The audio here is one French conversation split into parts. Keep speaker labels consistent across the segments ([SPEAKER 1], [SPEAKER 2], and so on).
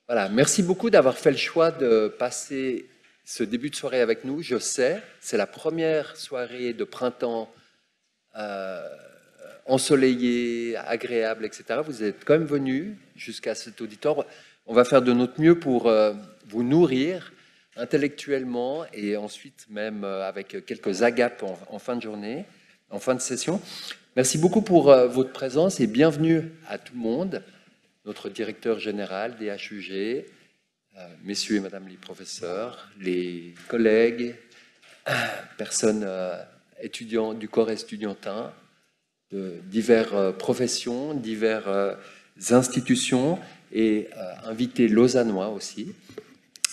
[SPEAKER 1] Voilà, merci beaucoup d'avoir fait le choix de passer ce début de soirée avec nous. Je sais, c'est la première soirée de printemps ensoleillée, agréable, etc. Vous êtes quand même venus jusqu'à cet auditoire. On va faire de notre mieux pour vous nourrir intellectuellement et ensuite même avec quelques agapes en fin de journée, en fin de session. Merci beaucoup pour votre présence et bienvenue à tout le monde. Notre directeur général des HUG, messieurs et madame les professeurs, les collègues, personnes étudiants du corps estudiantin, de diverses professions, diverses institutions et invités lausannois aussi.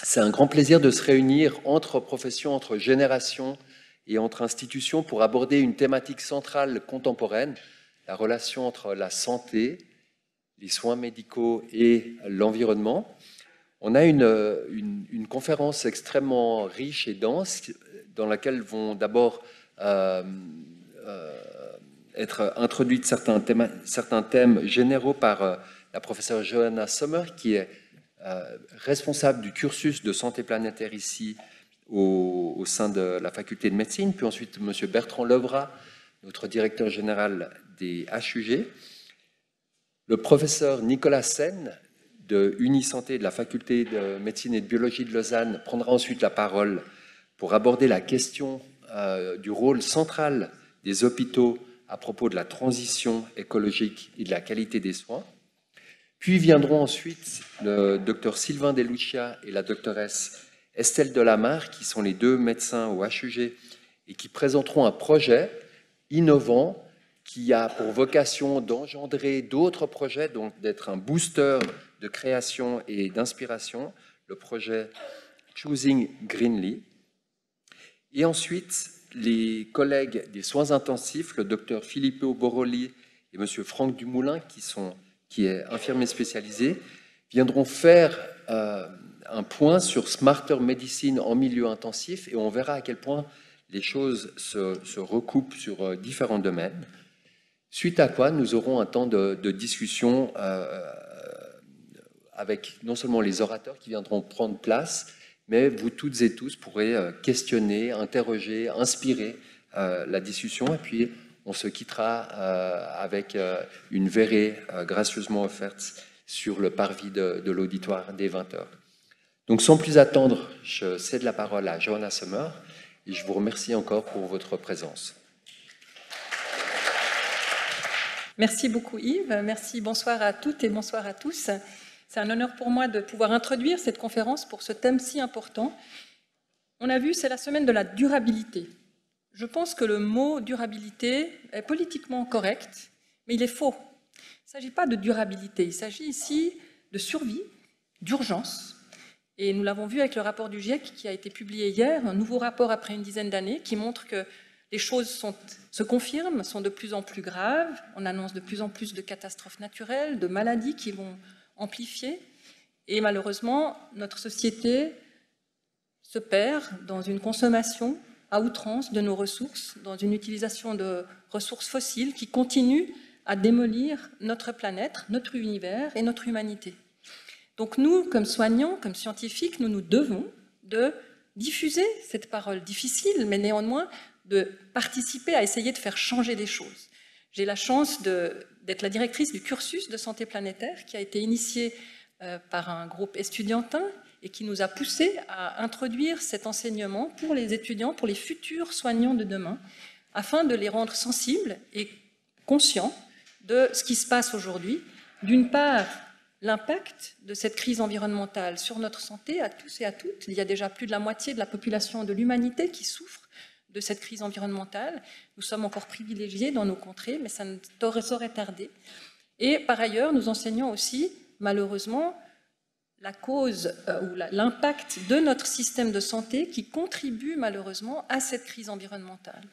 [SPEAKER 1] C'est un grand plaisir de se réunir entre professions, entre générations et entre institutions pour aborder une thématique centrale contemporaine, la relation entre la santé, les soins médicaux et l'environnement. On a une conférence extrêmement riche et dense dans laquelle vont d'abord être introduits certains thèmes généraux par la professeure Johanna Sommer, qui est responsable du cursus de santé planétaire ici au sein de la faculté de médecine, puis ensuite M. Bertrand Levrat, notre directeur général des HUG, le professeur Nicolas Sen de Unisanté de la faculté de médecine et de biologie de Lausanne prendra ensuite la parole pour aborder la question du rôle central des hôpitaux à propos de la transition écologique et de la qualité des soins. Puis viendront ensuite le docteur Sylvain Delucia et la doctoresse Estelle Delamarre, qui sont les deux médecins au HUG et qui présenteront un projet innovant qui a pour vocation d'engendrer d'autres projets, donc d'être un booster de création et d'inspiration, le projet Choosing Greenly. Et ensuite, les collègues des soins intensifs, le docteur Filippo Boroli et M. Franck Dumoulin, qui est infirmier spécialisé, viendront faire un point sur Smarter Medicine en milieu intensif, et on verra à quel point les choses se recoupent sur différents domaines. Suite à quoi, nous aurons un temps de discussion avec non seulement les orateurs qui viendront prendre place, mais vous toutes et tous pourrez questionner, interroger, inspirer la discussion. Et puis, on se quittera avec une verrée gracieusement offerte sur le parvis de l'auditoire dès 20h. Donc, sans plus attendre, je cède la parole à Johanna Sommer et je vous remercie encore pour votre présence.
[SPEAKER 2] Merci beaucoup Yves, merci, bonsoir à toutes et bonsoir à tous. C'est un honneur pour moi de pouvoir introduire cette conférence pour ce thème si important. On a vu, c'est la semaine de la durabilité. Je pense que le mot durabilité est politiquement correct, mais il est faux. Il ne s'agit pas de durabilité, il s'agit ici de survie, d'urgence. Et nous l'avons vu avec le rapport du GIEC qui a été publié hier, un nouveau rapport après une dizaine d'années qui montre que les choses se confirment, sont de plus en plus graves. On annonce de plus en plus de catastrophes naturelles, de maladies qui vont amplifier. Et malheureusement, notre société se perd dans une consommation à outrance de nos ressources, dans une utilisation de ressources fossiles qui continue à démolir notre planète, notre univers et notre humanité. Donc nous, comme soignants, comme scientifiques, nous nous devons de diffuser cette parole difficile, mais néanmoins de participer à essayer de faire changer les choses. J'ai la chance d'être la directrice du cursus de santé planétaire qui a été initié par un groupe estudiantin et qui nous a poussé à introduire cet enseignement pour les étudiants, pour les futurs soignants de demain, afin de les rendre sensibles et conscients de ce qui se passe aujourd'hui. D'une part, l'impact de cette crise environnementale sur notre santé à tous et à toutes. Il y a déjà plus de la moitié de la population de l'humanité qui souffre de cette crise environnementale. Nous sommes encore privilégiés dans nos contrées, mais ça ne saurait tarder. Et par ailleurs, nous enseignons aussi, malheureusement, la cause ou l'impact de notre système de santé qui contribue malheureusement à cette crise environnementale,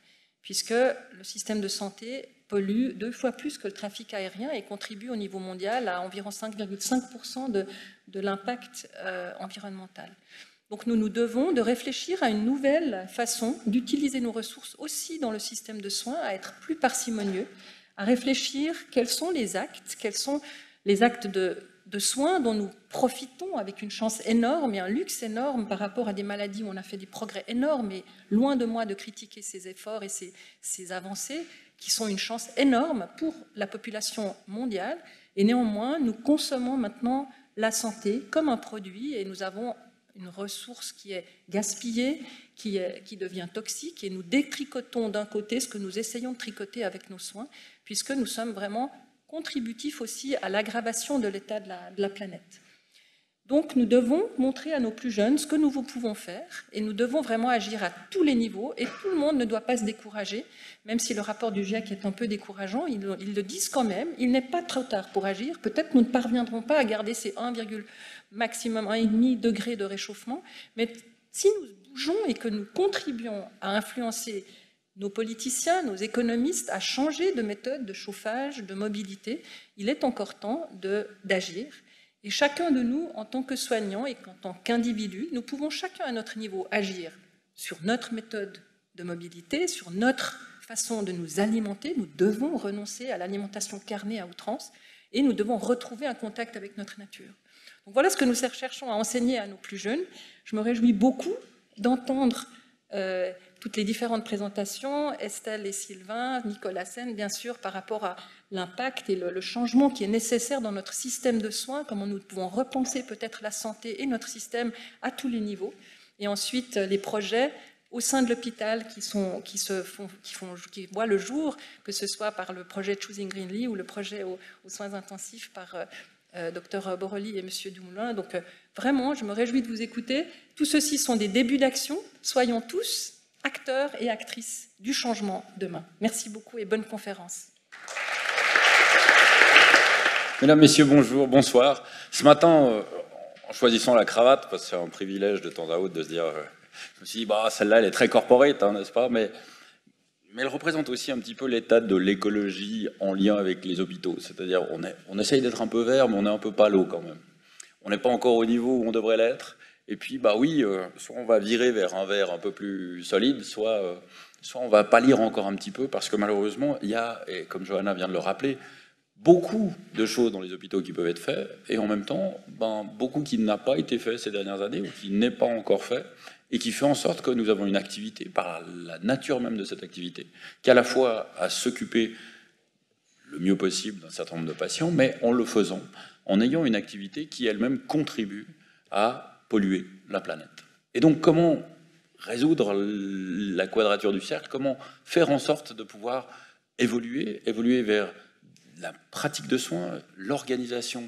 [SPEAKER 2] puisque le système de santé pollue 2 fois plus que le trafic aérien et contribue au niveau mondial à environ 5,5% de l'impact environnemental. Donc nous nous devons de réfléchir à une nouvelle façon d'utiliser nos ressources aussi dans le système de soins, à être plus parcimonieux, à réfléchir quels sont les actes, quelles sont les actes de soins dont nous profitons avec une chance énorme et un luxe énorme par rapport à des maladies où on a fait des progrès énormes, et loin de moi de critiquer ces efforts et ces avancées qui sont une chance énorme pour la population mondiale. Et néanmoins, nous consommons maintenant la santé comme un produit, et nous avons une ressource qui est gaspillée, qui devient toxique, et nous détricotons d'un côté ce que nous essayons de tricoter avec nos soins, puisque nous sommes vraiment contributifs aussi à l'aggravation de l'état de la planète. Donc nous devons montrer à nos plus jeunes ce que nous pouvons faire, et nous devons vraiment agir à tous les niveaux, et tout le monde ne doit pas se décourager, même si le rapport du GIEC est un peu décourageant, ils le disent quand même, il n'est pas trop tard pour agir, peut-être nous ne parviendrons pas à garder ces maximum 1,5 degrés de réchauffement, mais si nous bougeons et que nous contribuons à influencer nos politiciens, nos économistes, à changer de méthode de chauffage, de mobilité, il est encore temps d'agir. Et chacun de nous, en tant que soignant et en tant qu'individu, nous pouvons chacun à notre niveau agir sur notre méthode de mobilité, sur notre façon de nous alimenter. Nous devons renoncer à l'alimentation carnée à outrance et nous devons retrouver un contact avec notre nature. Donc voilà ce que nous cherchons à enseigner à nos plus jeunes. Je me réjouis beaucoup d'entendre toutes les différentes présentations, Estelle et Sylvain, Nicolas Sen, bien sûr, par rapport à l'impact et le changement qui est nécessaire dans notre système de soins, comment nous pouvons repenser peut-être la santé et notre système à tous les niveaux. Et ensuite, les projets au sein de l'hôpital qui voient le jour, que ce soit par le projet Choosing Greenly ou le projet aux soins intensifs par Dr Borrelli et M. Dumoulin. Donc vraiment, je me réjouis de vous écouter. Tout ceci sont des débuts d'action. Soyons tous acteurs et actrices du changement demain. Merci beaucoup et bonne conférence.
[SPEAKER 3] Mesdames, Messieurs, bonjour, bonsoir. Ce matin, en choisissant la cravate, parce que c'est un privilège de temps à autre de se dire, je me suis dit, bah, celle-là, elle est très corporate, hein, n'est-ce pas, mais elle représente aussi un petit peu l'état de l'écologie en lien avec les hôpitaux. C'est-à-dire, on essaye d'être un peu vert, mais on est un peu pâle quand même. On n'est pas encore au niveau où on devrait l'être. Et puis, bah oui, soit on va virer vers un verre un peu plus solide, soit on va pâlir encore un petit peu, parce que malheureusement, il y a, et comme Johanna vient de le rappeler, beaucoup de choses dans les hôpitaux qui peuvent être faites, et en même temps, beaucoup qui n'a pas été fait ces dernières années, ou qui n'est pas encore fait, et qui fait en sorte que nous avons une activité, par la nature même de cette activité, qui à la fois à s'occuper le mieux possible d'un certain nombre de patients, mais en le faisant, en ayant une activité qui elle-même contribue à polluer la planète. Et donc, comment résoudre la quadrature du cercle? Comment faire en sorte de pouvoir évoluer vers la pratique de soins, l'organisation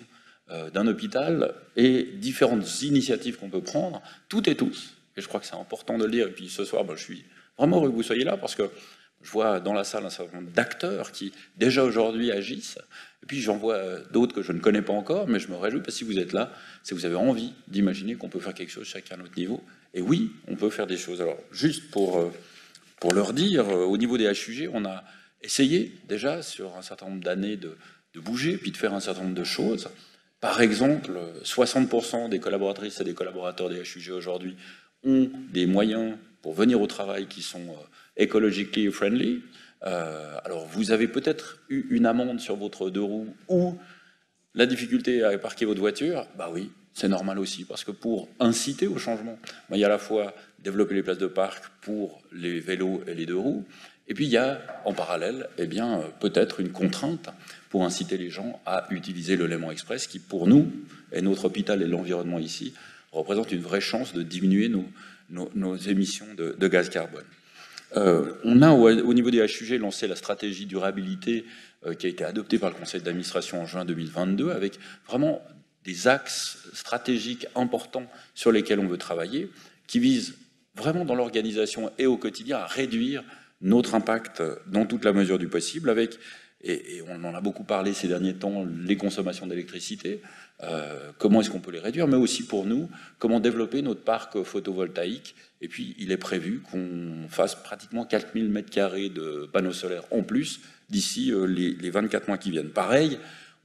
[SPEAKER 3] d'un hôpital et différentes initiatives qu'on peut prendre, toutes et tous. Et je crois que c'est important de le dire. Et puis ce soir, je suis vraiment heureux que vous soyez là, parce que je vois dans la salle un certain nombre d'acteurs qui, déjà aujourd'hui, agissent. Et puis j'en vois d'autres que je ne connais pas encore, mais je me réjouis, parce que si vous êtes là, c'est que vous avez envie d'imaginer qu'on peut faire quelque chose chacun à notre niveau. Et oui, on peut faire des choses. Alors, juste pour leur dire, au niveau des HUG, on a essayé déjà, sur un certain nombre d'années, de bouger, puis de faire un certain nombre de choses. Par exemple, 60% des collaboratrices et des collaborateurs des HUG aujourd'hui ont des moyens pour venir au travail qui sont ecologically friendly. Alors, vous avez peut-être eu une amende sur votre 2 roues ou la difficulté à parquer votre voiture. Bah oui, c'est normal aussi, parce que pour inciter au changement, il y a à la fois développer les places de parc pour les vélos et les 2 roues, et puis il y a en parallèle, peut-être une contrainte pour inciter les gens à utiliser le Léman Express, qui pour nous, et notre hôpital et l'environnement ici, représente une vraie chance de diminuer nos émissions de gaz carbone. On a au niveau des HUG lancé la stratégie durabilité qui a été adoptée par le conseil d'administration en juin 2022, avec vraiment des axes stratégiques importants sur lesquels on veut travailler, qui visent vraiment dans l'organisation et au quotidien à réduire notre impact dans toute la mesure du possible, avec, et on en a beaucoup parlé ces derniers temps, les consommations d'électricité, comment est-ce qu'on peut les réduire, mais aussi pour nous, comment développer notre parc photovoltaïque. Et puis, il est prévu qu'on fasse pratiquement 4000 m² de panneaux solaires en plus d'ici les 24 mois qui viennent. Pareil,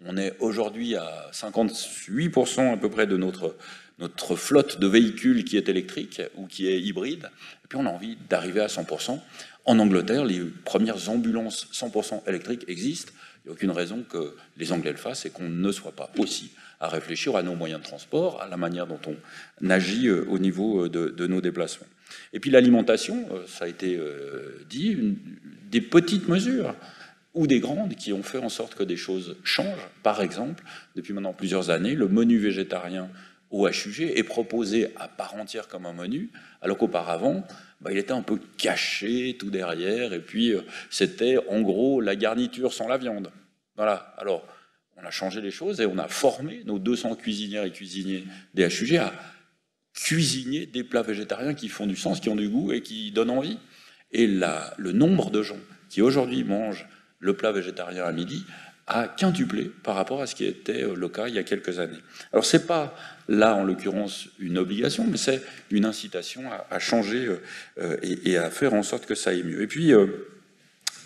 [SPEAKER 3] on est aujourd'hui à 58% à peu près de notre flotte de véhicules qui est électrique ou qui est hybride. Et puis, on a envie d'arriver à 100%. En Angleterre, les premières ambulances 100% électriques existent. Il n'y a aucune raison que les Anglais le fassent et qu'on ne soit pas aussi à réfléchir à nos moyens de transport, à la manière dont on agit au niveau de nos déplacements. Et puis l'alimentation, ça a été dit, des petites mesures ou des grandes qui ont fait en sorte que des choses changent. Par exemple, depuis maintenant plusieurs années, le menu végétarien au HUG est proposé à part entière comme un menu, alors qu'auparavant, il était un peu caché tout derrière, et puis c'était en gros la garniture sans la viande. Voilà. Alors, on a changé les choses et on a formé nos 200 cuisinières et cuisiniers des HUG à cuisiner des plats végétariens qui font du sens, qui ont du goût et qui donnent envie. Et le nombre de gens qui aujourd'hui mangent le plat végétarien à midi a quintuplé par rapport à ce qui était le cas il y a quelques années. Alors c'est pas là en l'occurrence une obligation, mais c'est une incitation à changer et à faire en sorte que ça aille mieux. Et puis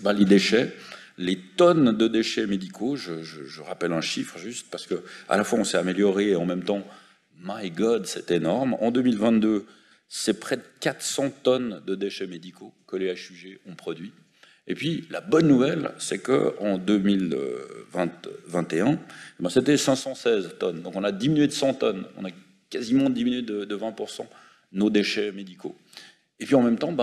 [SPEAKER 3] les déchets, les tonnes de déchets médicaux, je rappelle un chiffre juste parce que à la fois on s'est amélioré et en même temps, my God, c'est énorme. En 2022, c'est près de 400 tonnes de déchets médicaux que les HUG ont produits. Et puis, la bonne nouvelle, c'est qu'en 2021, c'était 516 tonnes. Donc, on a diminué de 100 tonnes. On a quasiment diminué de 20% nos déchets médicaux. Et puis, en même temps,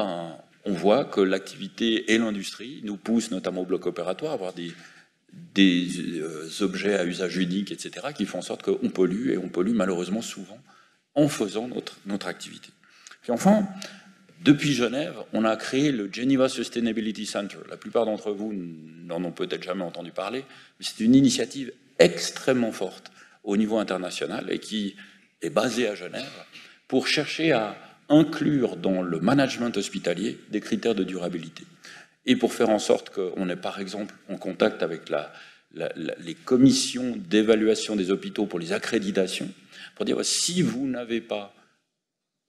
[SPEAKER 3] on voit que l'activité et l'industrie nous poussent, notamment au bloc opératoire, à avoir des objets à usage unique, etc., qui font en sorte qu'on pollue, et on pollue malheureusement souvent en faisant notre activité. Puis enfin, depuis Genève, on a créé le Geneva Sustainability Center. La plupart d'entre vous n'en ont peut-être jamais entendu parler, mais c'est une initiative extrêmement forte au niveau international et qui est basée à Genève pour chercher à inclure dans le management hospitalier des critères de durabilité. Et pour faire en sorte qu'on est par exemple en contact avec les commissions d'évaluation des hôpitaux pour les accréditations, pour dire si vous n'avez pas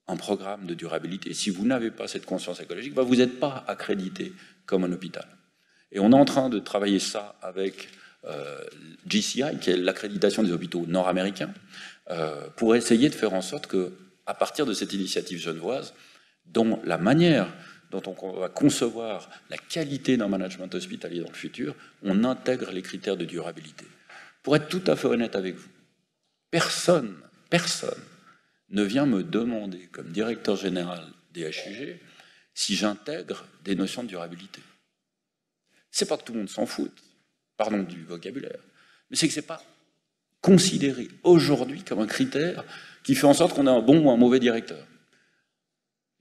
[SPEAKER 3] un programme de durabilité, si vous n'avez pas cette conscience écologique, vous n'êtes pas accrédité comme un hôpital. Et on est en train de travailler ça avec JCI, qui est l'accréditation des hôpitaux nord-américains, pour essayer de faire en sorte que, à partir de cette initiative genevoise, dans la manière dont on va concevoir la qualité d'un management hospitalier dans le futur, on intègre les critères de durabilité. Pour être tout à fait honnête avec vous, personne ne vient me demander, comme directeur général des HUG, si j'intègre des notions de durabilité. C'est pas que tout le monde s'en fout, pardon du vocabulaire, mais c'est que c'est pas considéré aujourd'hui comme un critère qui fait en sorte qu'on a un bon ou un mauvais directeur.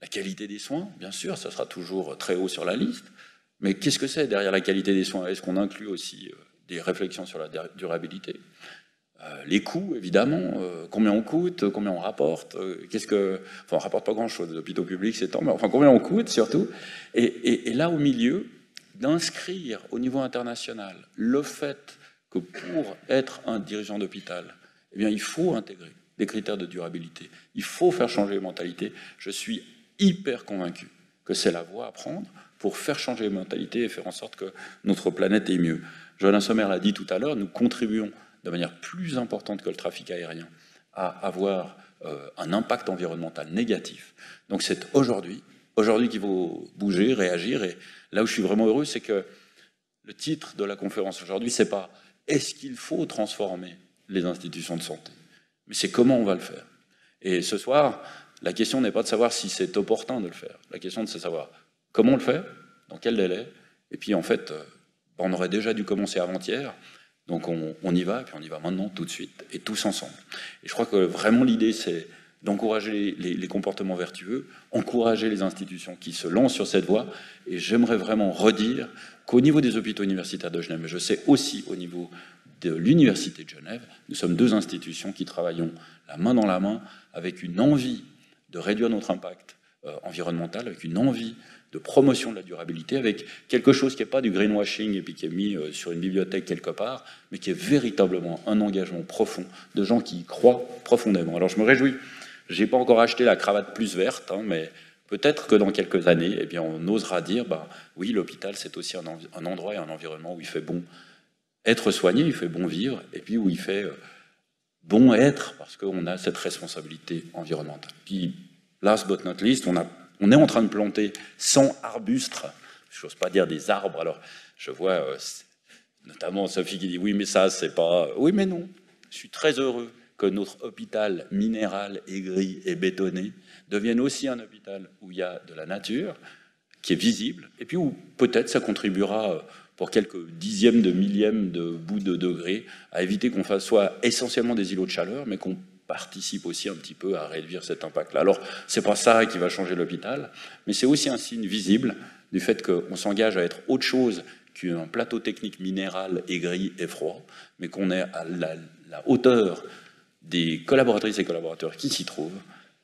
[SPEAKER 3] La qualité des soins, bien sûr, ça sera toujours très haut sur la liste, mais qu'est-ce que c'est derrière la qualité des soins? Est-ce qu'on inclut aussi des réflexions sur la durabilité? Les coûts, évidemment, combien on coûte, combien on rapporte, on rapporte pas grand-chose, les hôpitaux publics, c'est tant, mais enfin, combien on coûte, surtout. Et là, au milieu, d'inscrire au niveau international le fait que pour être un dirigeant d'hôpital, eh bien, il faut intégrer des critères de durabilité, il faut faire changer les mentalités. Je suis hyper convaincu que c'est la voie à prendre pour faire changer les mentalités et faire en sorte que notre planète aille mieux. Johanna Sommer l'a dit tout à l'heure, nous contribuons de manière plus importante que le trafic aérien à avoir un impact environnemental négatif. Donc c'est aujourd'hui qu'il faut bouger, réagir. Et là où je suis vraiment heureux, c'est que le titre de la conférence aujourd'hui, c'est pas « est-ce qu'il faut transformer les institutions de santé ?» mais c'est comment on va le faire. Et ce soir, la question n'est pas de savoir si c'est opportun de le faire. La question, c'est de savoir comment on le fait, dans quel délai. Et puis en fait, on aurait déjà dû commencer avant-hier. Donc on y va, et puis on y va maintenant, tout de suite, et tous ensemble. Et je crois que vraiment l'idée, c'est d'encourager les comportements vertueux, encourager les institutions qui se lancent sur cette voie. Et j'aimerais vraiment redire qu'au niveau des hôpitaux universitaires de Genève, mais je sais aussi au niveau de l'Université de Genève, nous sommes deux institutions qui travaillons la main dans la main avec une envie de réduire notre impact environnemental, avec une envie de promotion de la durabilité, avec quelque chose qui n'est pas du greenwashing et puis qui est mis sur une bibliothèque quelque part, mais qui est véritablement un engagement profond de gens qui y croient profondément. Alors je me réjouis, je n'ai pas encore acheté la cravate plus verte, mais peut-être que dans quelques années, eh bien, on osera dire, oui, l'hôpital c'est aussi un endroit et un environnement où il fait bon être soigné, il fait bon vivre, et puis où il fait bon être, parce qu'on a cette responsabilité environnementale. Puis, last but not least, on est en train de planter 100 arbustes, je n'ose pas dire des arbres, alors je vois notamment Sophie qui dit « oui, mais ça, c'est pas... » Oui, mais non. Je suis très heureux que notre hôpital minéral, aigri et bétonné devienne aussi un hôpital où il y a de la nature, qui est visible, et puis où peut-être ça contribuera pour quelques dixièmes de millièmes de bout de degré à éviter qu'on fasse soit essentiellement des îlots de chaleur, mais qu'on participe aussi un petit peu à réduire cet impact-là. Alors, c'est pas ça qui va changer l'hôpital, mais c'est aussi un signe visible du fait qu'on s'engage à être autre chose qu'un plateau technique minéral aigri et froid, mais qu'on est à la hauteur des collaboratrices et collaborateurs qui s'y trouvent,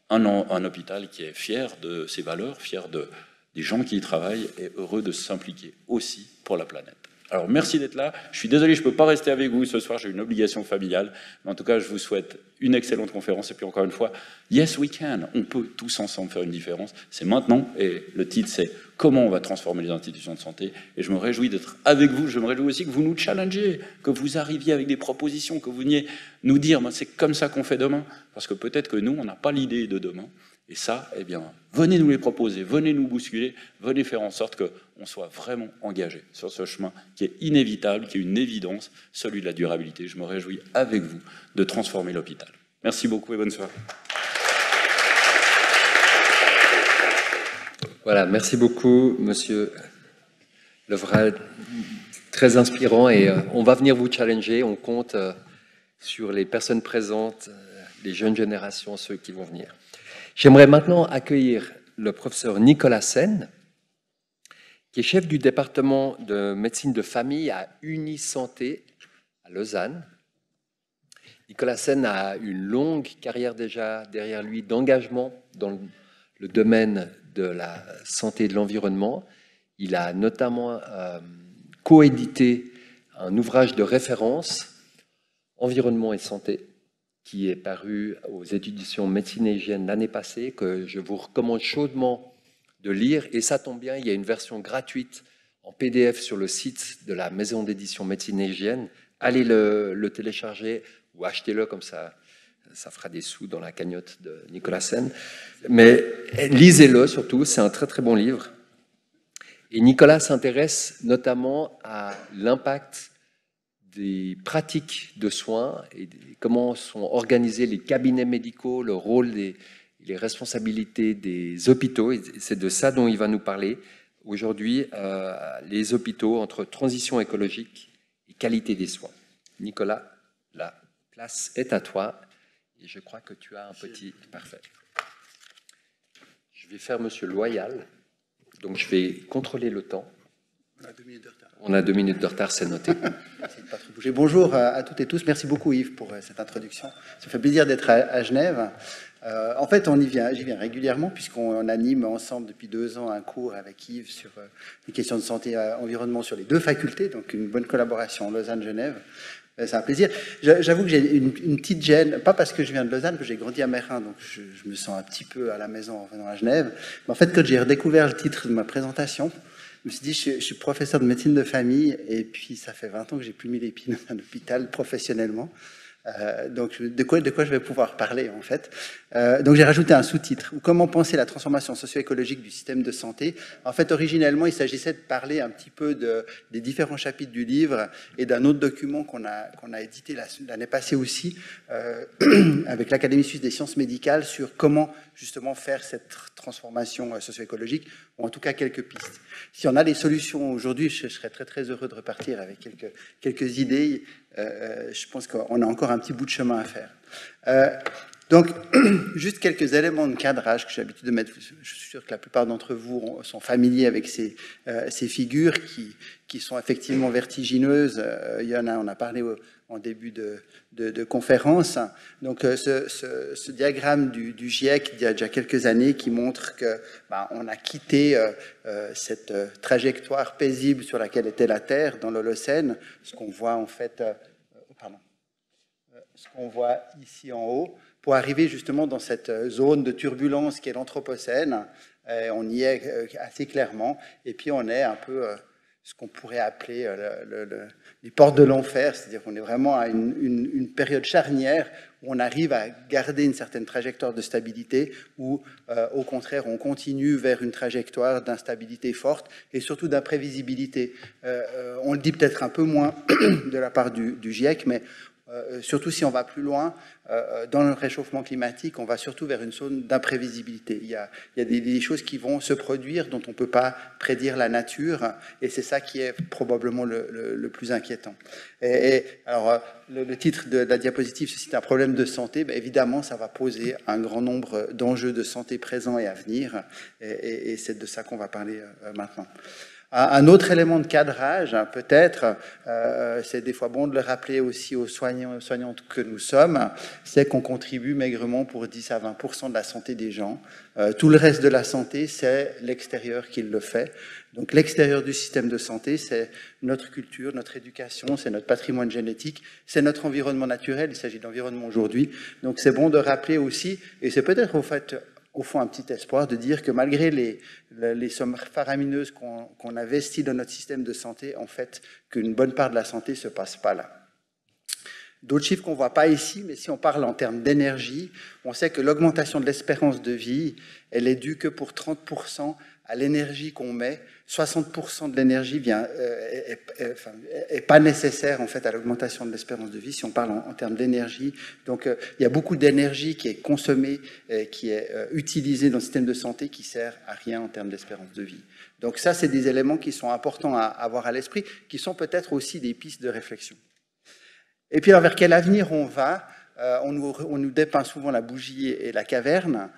[SPEAKER 3] un hôpital qui est fier de ses valeurs, fier des gens qui y travaillent et heureux de s'impliquer aussi pour la planète. Alors, merci d'être là. Je suis désolé, je ne peux pas rester avec vous ce soir, j'ai une obligation familiale. Mais en tout cas, je vous souhaite une excellente conférence. Et puis encore une fois, yes we can. On peut tous ensemble faire une différence. C'est maintenant. Et le titre, c'est « Comment on va transformer les institutions de santé ?» Et je me réjouis d'être avec vous. Je me réjouis aussi que vous nous challengiez, que vous arriviez avec des propositions, que vous veniez nous dire « C'est comme ça qu'on fait demain. » Parce que peut-être que nous, on n'a pas l'idée de demain. Et ça, eh bien, venez nous les proposer, venez nous bousculer, venez faire en sorte qu'on soit vraiment engagé sur ce chemin qui est inévitable, qui est une évidence, celui de la durabilité. Je me réjouis avec vous de transformer l'hôpital. Merci beaucoup et bonne soirée.
[SPEAKER 1] Voilà, merci beaucoup, Monsieur Levral. Très inspirant et on va venir vous challenger. On compte sur les personnes présentes, les jeunes générations, ceux qui vont venir. J'aimerais maintenant accueillir le professeur Nicolas Sen, qui est chef du département de médecine de famille à Unisanté à Lausanne. Nicolas Sen a une longue carrière déjà derrière lui d'engagement dans le domaine de la santé et de l'environnement. Il a notamment coédité un ouvrage de référence, Environnement et santé, qui est paru aux éditions Médecine et Hygiène l'année passée, que je vous recommande chaudement de lire. Et ça tombe bien, il y a une version gratuite en PDF sur le site de la maison d'édition Médecine et Hygiène. Allez le télécharger ou achetez-le, comme ça fera des sous dans la cagnotte de Nicolas Sen. Mais lisez-le surtout, c'est un très très bon livre. Et Nicolas s'intéresse notamment à l'impact des pratiques de soins et comment sont organisés les cabinets médicaux, le rôle et les responsabilités des hôpitaux. Et c'est de ça dont il va nous parler aujourd'hui, les hôpitaux entre transition écologique et qualité des soins. Nicolas, la place est à toi et je crois que tu as un petit... Parfait. Je vais faire Monsieur Loyal, donc je vais contrôler le temps.
[SPEAKER 4] On a 2 minutes de retard.
[SPEAKER 1] On a 2 minutes de retard, c'est noté.
[SPEAKER 4] Merci de pas trop bouger. Bonjour à toutes et tous. Merci beaucoup Yves pour cette introduction. Ça fait plaisir d'être à Genève. En fait, j'y viens régulièrement puisqu'on anime ensemble depuis 2 ans un cours avec Yves sur les questions de santé et environnement sur les 2 facultés, donc une bonne collaboration Lausanne-Genève. C'est un plaisir. J'avoue que j'ai une petite gêne, pas parce que je viens de Lausanne, que j'ai grandi à Meyrin, donc je me sens un petit peu à la maison en venant à Genève. Mais en fait, quand j'ai redécouvert le titre de ma présentation, je me suis dit, je suis professeur de médecine de famille, et puis ça fait 20 ans que j'ai plus mis les pieds dans un hôpital professionnellement. Donc, de quoi je vais pouvoir parler, en fait. Donc, j'ai rajouté un sous-titre. Comment penser la transformation socio-écologique du système de santé. En fait, originellement, il s'agissait de parler un petit peu des différents chapitres du livre et d'un autre document qu'on a édité l'année passée aussi, avec l'Académie suisse des sciences médicales, sur comment, justement, faire cette transformation socio-écologique, ou en tout cas quelques pistes. Si on a des solutions aujourd'hui, je serais très, très heureux de repartir avec quelques idées. Je pense qu'on a encore un petit bout de chemin à faire. Donc, juste quelques éléments de cadrage que j'ai l'habitude de mettre. Je suis sûr que la plupart d'entre vous sont familiers avec ces figures qui sont effectivement vertigineuses. Il y en a, on a parlé en début de conférence. Donc, ce diagramme du GIEC d'il y a déjà quelques années qui montre qu'on a quitté cette trajectoire paisible sur laquelle était la Terre dans l'Holocène, ce qu'on voit en fait, ce qu'on voit ici en haut, pour arriver justement dans cette zone de turbulence qui est l'Anthropocène. On y est assez clairement, et puis on est un peu ce qu'on pourrait appeler les portes de l'enfer, c'est-à-dire qu'on est vraiment à une période charnière où on arrive à garder une certaine trajectoire de stabilité, ou au contraire, on continue vers une trajectoire d'instabilité forte et surtout d'imprévisibilité. On le dit peut-être un peu moins de la part du GIEC, mais surtout si on va plus loin, dans le réchauffement climatique, on va surtout vers une zone d'imprévisibilité. Il y a des choses qui vont se produire dont on ne peut pas prédire la nature, et c'est ça qui est probablement le plus inquiétant. Alors, le titre de la diapositive, c'est un problème de santé. Ben, évidemment, ça va poser un grand nombre d'enjeux de santé présents et à venir, et c'est de ça qu'on va parler maintenant. Un autre élément de cadrage, peut-être, c'est des fois bon de le rappeler aussi aux soignants et soignantes que nous sommes, c'est qu'on contribue maigrement pour 10 à 20% de la santé des gens. Tout le reste de la santé, c'est l'extérieur qui le fait. Donc l'extérieur du système de santé, c'est notre culture, notre éducation, c'est notre patrimoine génétique, c'est notre environnement naturel, il s'agit d'environnement aujourd'hui. Donc c'est bon de rappeler aussi, et c'est peut-être au fond un petit espoir de dire que malgré les sommes faramineuses qu'on investit dans notre système de santé, en fait, qu'une bonne part de la santé ne se passe pas là. D'autres chiffres qu'on ne voit pas ici, mais si on parle en termes d'énergie, on sait que l'augmentation de l'espérance de vie, elle est due que pour 30% à l'énergie qu'on met. 60% de l'énergie est pas nécessaire en fait à l'augmentation de l'espérance de vie si on parle en termes d'énergie. Donc il y a beaucoup d'énergie qui est consommée, qui est utilisée dans le système de santé qui sert à rien en termes d'espérance de vie. Donc ça, c'est des éléments qui sont importants à avoir à l'esprit, qui sont peut-être aussi des pistes de réflexion. Et puis alors vers quel avenir on va? On nous dépeint souvent la bougie et la caverne.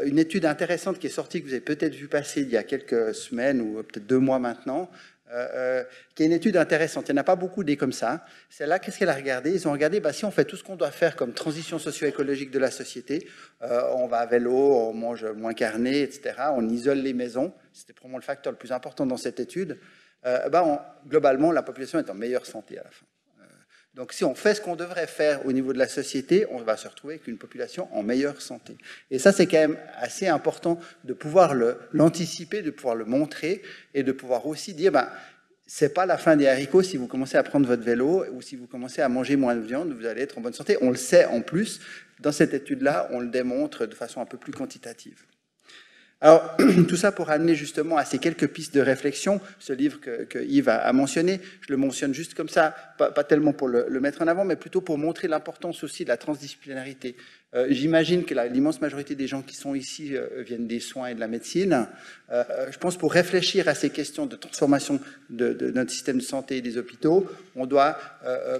[SPEAKER 4] Une étude intéressante qui est sortie, que vous avez peut-être vu passer il y a quelques semaines ou peut-être 2 mois maintenant, qui est une étude intéressante. Il n'y en a pas beaucoup des comme ça. Celle-là, qu'est-ce qu'elle a regardé? Ils ont regardé, si on fait tout ce qu'on doit faire comme transition socio-écologique de la société, on va à vélo, on mange moins carné, etc., on isole les maisons, c'était probablement le facteur le plus important dans cette étude, globalement, la population est en meilleure santé à la fin. Donc si on fait ce qu'on devrait faire au niveau de la société, on va se retrouver avec une population en meilleure santé. Et ça, c'est quand même assez important de pouvoir l'anticiper, de pouvoir le montrer et de pouvoir aussi dire, c'est pas la fin des haricots si vous commencez à prendre votre vélo ou si vous commencez à manger moins de viande, vous allez être en bonne santé. On le sait en plus, dans cette étude-là, on le démontre de façon un peu plus quantitative. Alors, tout ça pour amener justement à ces quelques pistes de réflexion, ce livre que Yves a mentionné, je le mentionne juste comme ça, pas tellement pour le mettre en avant, mais plutôt pour montrer l'importance aussi de la transdisciplinarité. J'imagine que l'immense majorité des gens qui sont ici viennent des soins et de la médecine. Je pense pour réfléchir à ces questions de transformation de notre système de santé et des hôpitaux, on doit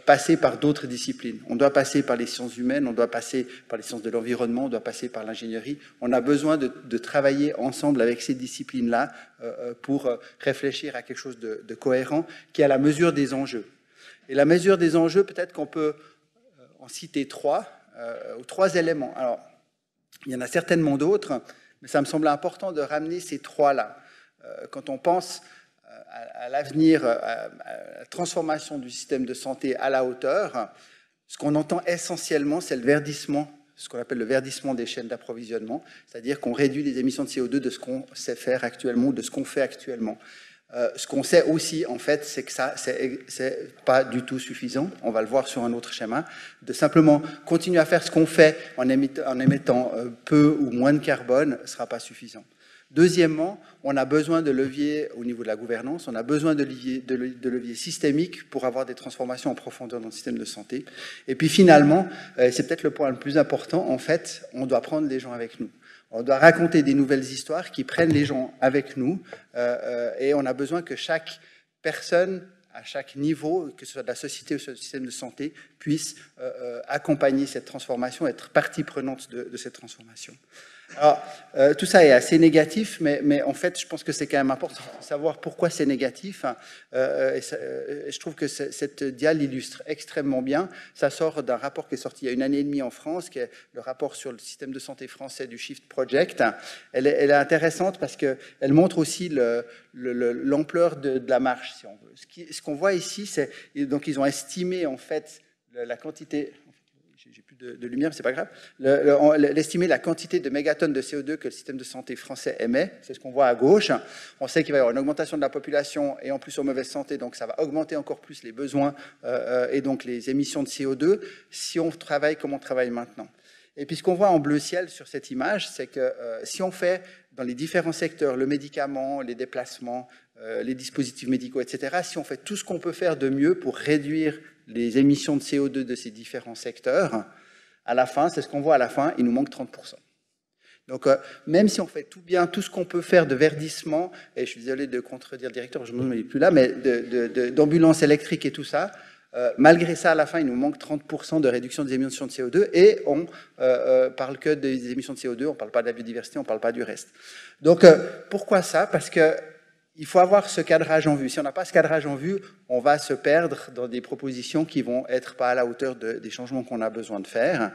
[SPEAKER 4] passer par d'autres disciplines. On doit passer par les sciences humaines, on doit passer par les sciences de l'environnement, on doit passer par l'ingénierie. On a besoin de travailler ensemble avec ces disciplines-là pour réfléchir à quelque chose de cohérent qui est à la mesure des enjeux. Et la mesure des enjeux, peut-être qu'on peut en citer 3 éléments. Alors, il y en a certainement d'autres, mais ça me semble important de ramener ces 3-là. Quand on pense à l'avenir, à la transformation du système de santé à la hauteur, ce qu'on entend essentiellement, c'est le verdissement, ce qu'on appelle le verdissement des chaînes d'approvisionnement, c'est-à-dire qu'on réduit les émissions de CO2 de ce qu'on sait faire actuellement ou de ce qu'on fait actuellement. Ce qu'on sait aussi, en fait, c'est que ça, c'est pas du tout suffisant, on va le voir sur un autre schéma, de simplement continuer à faire ce qu'on fait en émettant peu ou moins de carbone ne sera pas suffisant. Deuxièmement, on a besoin de leviers au niveau de la gouvernance, on a besoin de leviers systémiques pour avoir des transformations en profondeur dans le système de santé. Et puis finalement, c'est peut-être le point le plus important, en fait, on doit prendre les gens avec nous. On doit raconter des nouvelles histoires qui prennent les gens avec nous et on a besoin que chaque personne, à chaque niveau, que ce soit de la société ou du système de santé, puisse accompagner cette transformation, être partie prenante de cette transformation. Alors, tout ça est assez négatif, mais en fait, je pense que c'est quand même important de savoir pourquoi c'est négatif. Je trouve que cette diale illustre extrêmement bien. Ça sort d'un rapport qui est sorti il y a 1 année et demie en France, qui est le rapport sur le système de santé français du Shift Project. Elle est intéressante parce qu'elle montre aussi l'ampleur de la marche, si on veut. Ce qu'on voit ici, c'est donc ils ont estimé en fait la quantité. j'ai plus de lumière, mais c'est pas grave. L'estimer la quantité de mégatonnes de CO2 que le système de santé français émet, c'est ce qu'on voit à gauche. On sait qu'il va y avoir une augmentation de la population et en plus en mauvaise santé, donc ça va augmenter encore plus les besoins et donc les émissions de CO2 si on travaille comme on travaille maintenant. Et puis ce qu'on voit en bleu ciel sur cette image, c'est que si on fait dans les différents secteurs, le médicament, les déplacements, les dispositifs médicaux, etc., si on fait tout ce qu'on peut faire de mieux pour réduire les émissions de CO2 de ces différents secteurs, à la fin, c'est ce qu'on voit à la fin, il nous manque 30%. Donc, même si on fait tout bien, tout ce qu'on peut faire de verdissement, et je suis désolé de contredire le directeur, je ne me dis plus là, mais d'ambulance électrique et tout ça, malgré ça, à la fin, il nous manque 30% de réduction des émissions de CO2 et on parle que des émissions de CO2, on ne parle pas de la biodiversité, on ne parle pas du reste. Donc, pourquoi ça? Parce qu'il faut avoir ce cadrage en vue. Si on n'a pas ce cadrage en vue, on va se perdre dans des propositions qui vont être pas à la hauteur des changements qu'on a besoin de faire.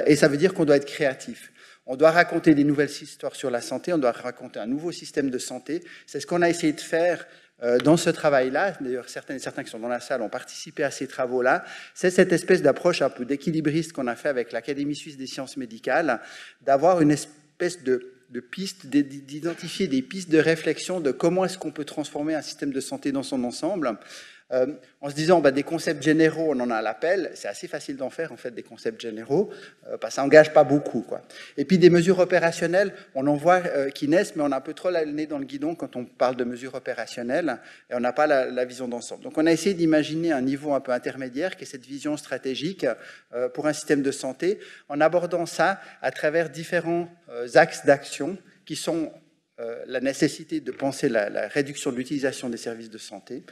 [SPEAKER 4] Et ça veut dire qu'on doit être créatif. On doit raconter des nouvelles histoires sur la santé, on doit raconter un nouveau système de santé. C'est ce qu'on a essayé de faire dans ce travail-là. D'ailleurs, certains qui sont dans la salle ont participé à ces travaux-là. C'est cette espèce d'approche un peu d'équilibriste qu'on a fait avec l'Académie suisse des sciences médicales, d'avoir une espèce de pistes, d'identifier des pistes de réflexion de comment est-ce qu'on peut transformer un système de santé dans son ensemble. En se disant, des concepts généraux, on en a à l'appel, c'est assez facile d'en faire, en fait, des concepts généraux, ça n'engage pas beaucoup, quoi. Et puis des mesures opérationnelles, on en voit qui naissent, mais on a un peu trop le nez dans le guidon quand on parle de mesures opérationnelles, et on n'a pas la vision d'ensemble. Donc on a essayé d'imaginer un niveau un peu intermédiaire, qui est cette vision stratégique pour un système de santé, en abordant ça à travers différents axes d'action, qui sont la nécessité de penser la réduction de l'utilisation des services de santé,